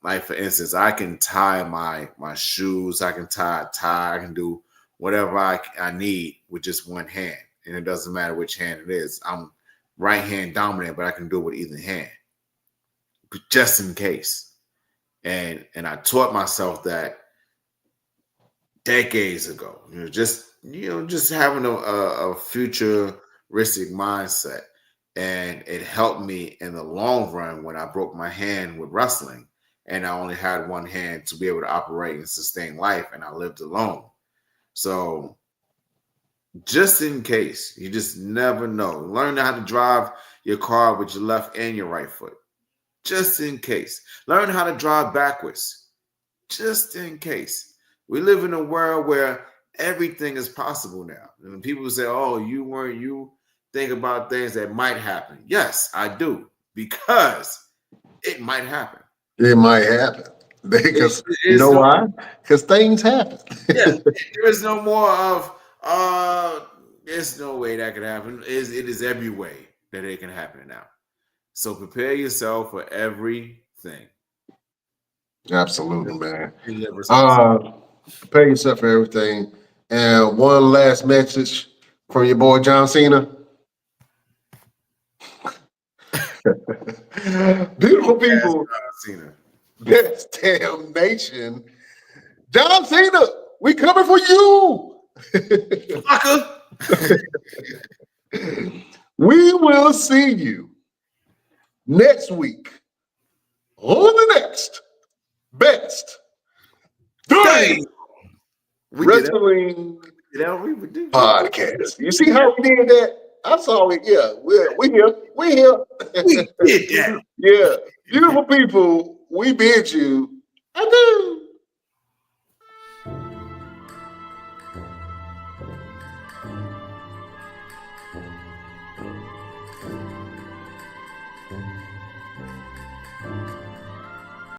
Like for instance, I can tie my shoes, I can tie a tie, I can do whatever I need with just one hand, and it doesn't matter which hand it is. I'm right hand dominant, but I can do it with either hand, just in case. And I taught myself that decades ago. Just having a futuristic mindset. And it helped me in the long run when I broke my hand with wrestling and I only had one hand to be able to operate and sustain life, and I lived alone. So just in case, you just never know. Learn how to drive your car with your left and your right foot. Just in case. Learn how to drive backwards. Just in case. We live in a world where everything is possible now. And people say, oh, you think about things that might happen. Yes, I do, because it might happen. It might happen. Because you know why? Because things happen. Yeah, there is no more of there's no way that could happen. It is every way that it can happen now. So prepare yourself for everything. Absolutely, man. Prepare yourself for everything. And one last message from your boy John Cena. Beautiful people, best damn nation. John Cena, we coming for you. We will see you next week on the next best damn wrestling podcast. You see how we did that? I saw it. Yeah, we here. We here. We did that. Yeah. Beautiful people, we bid you adieu.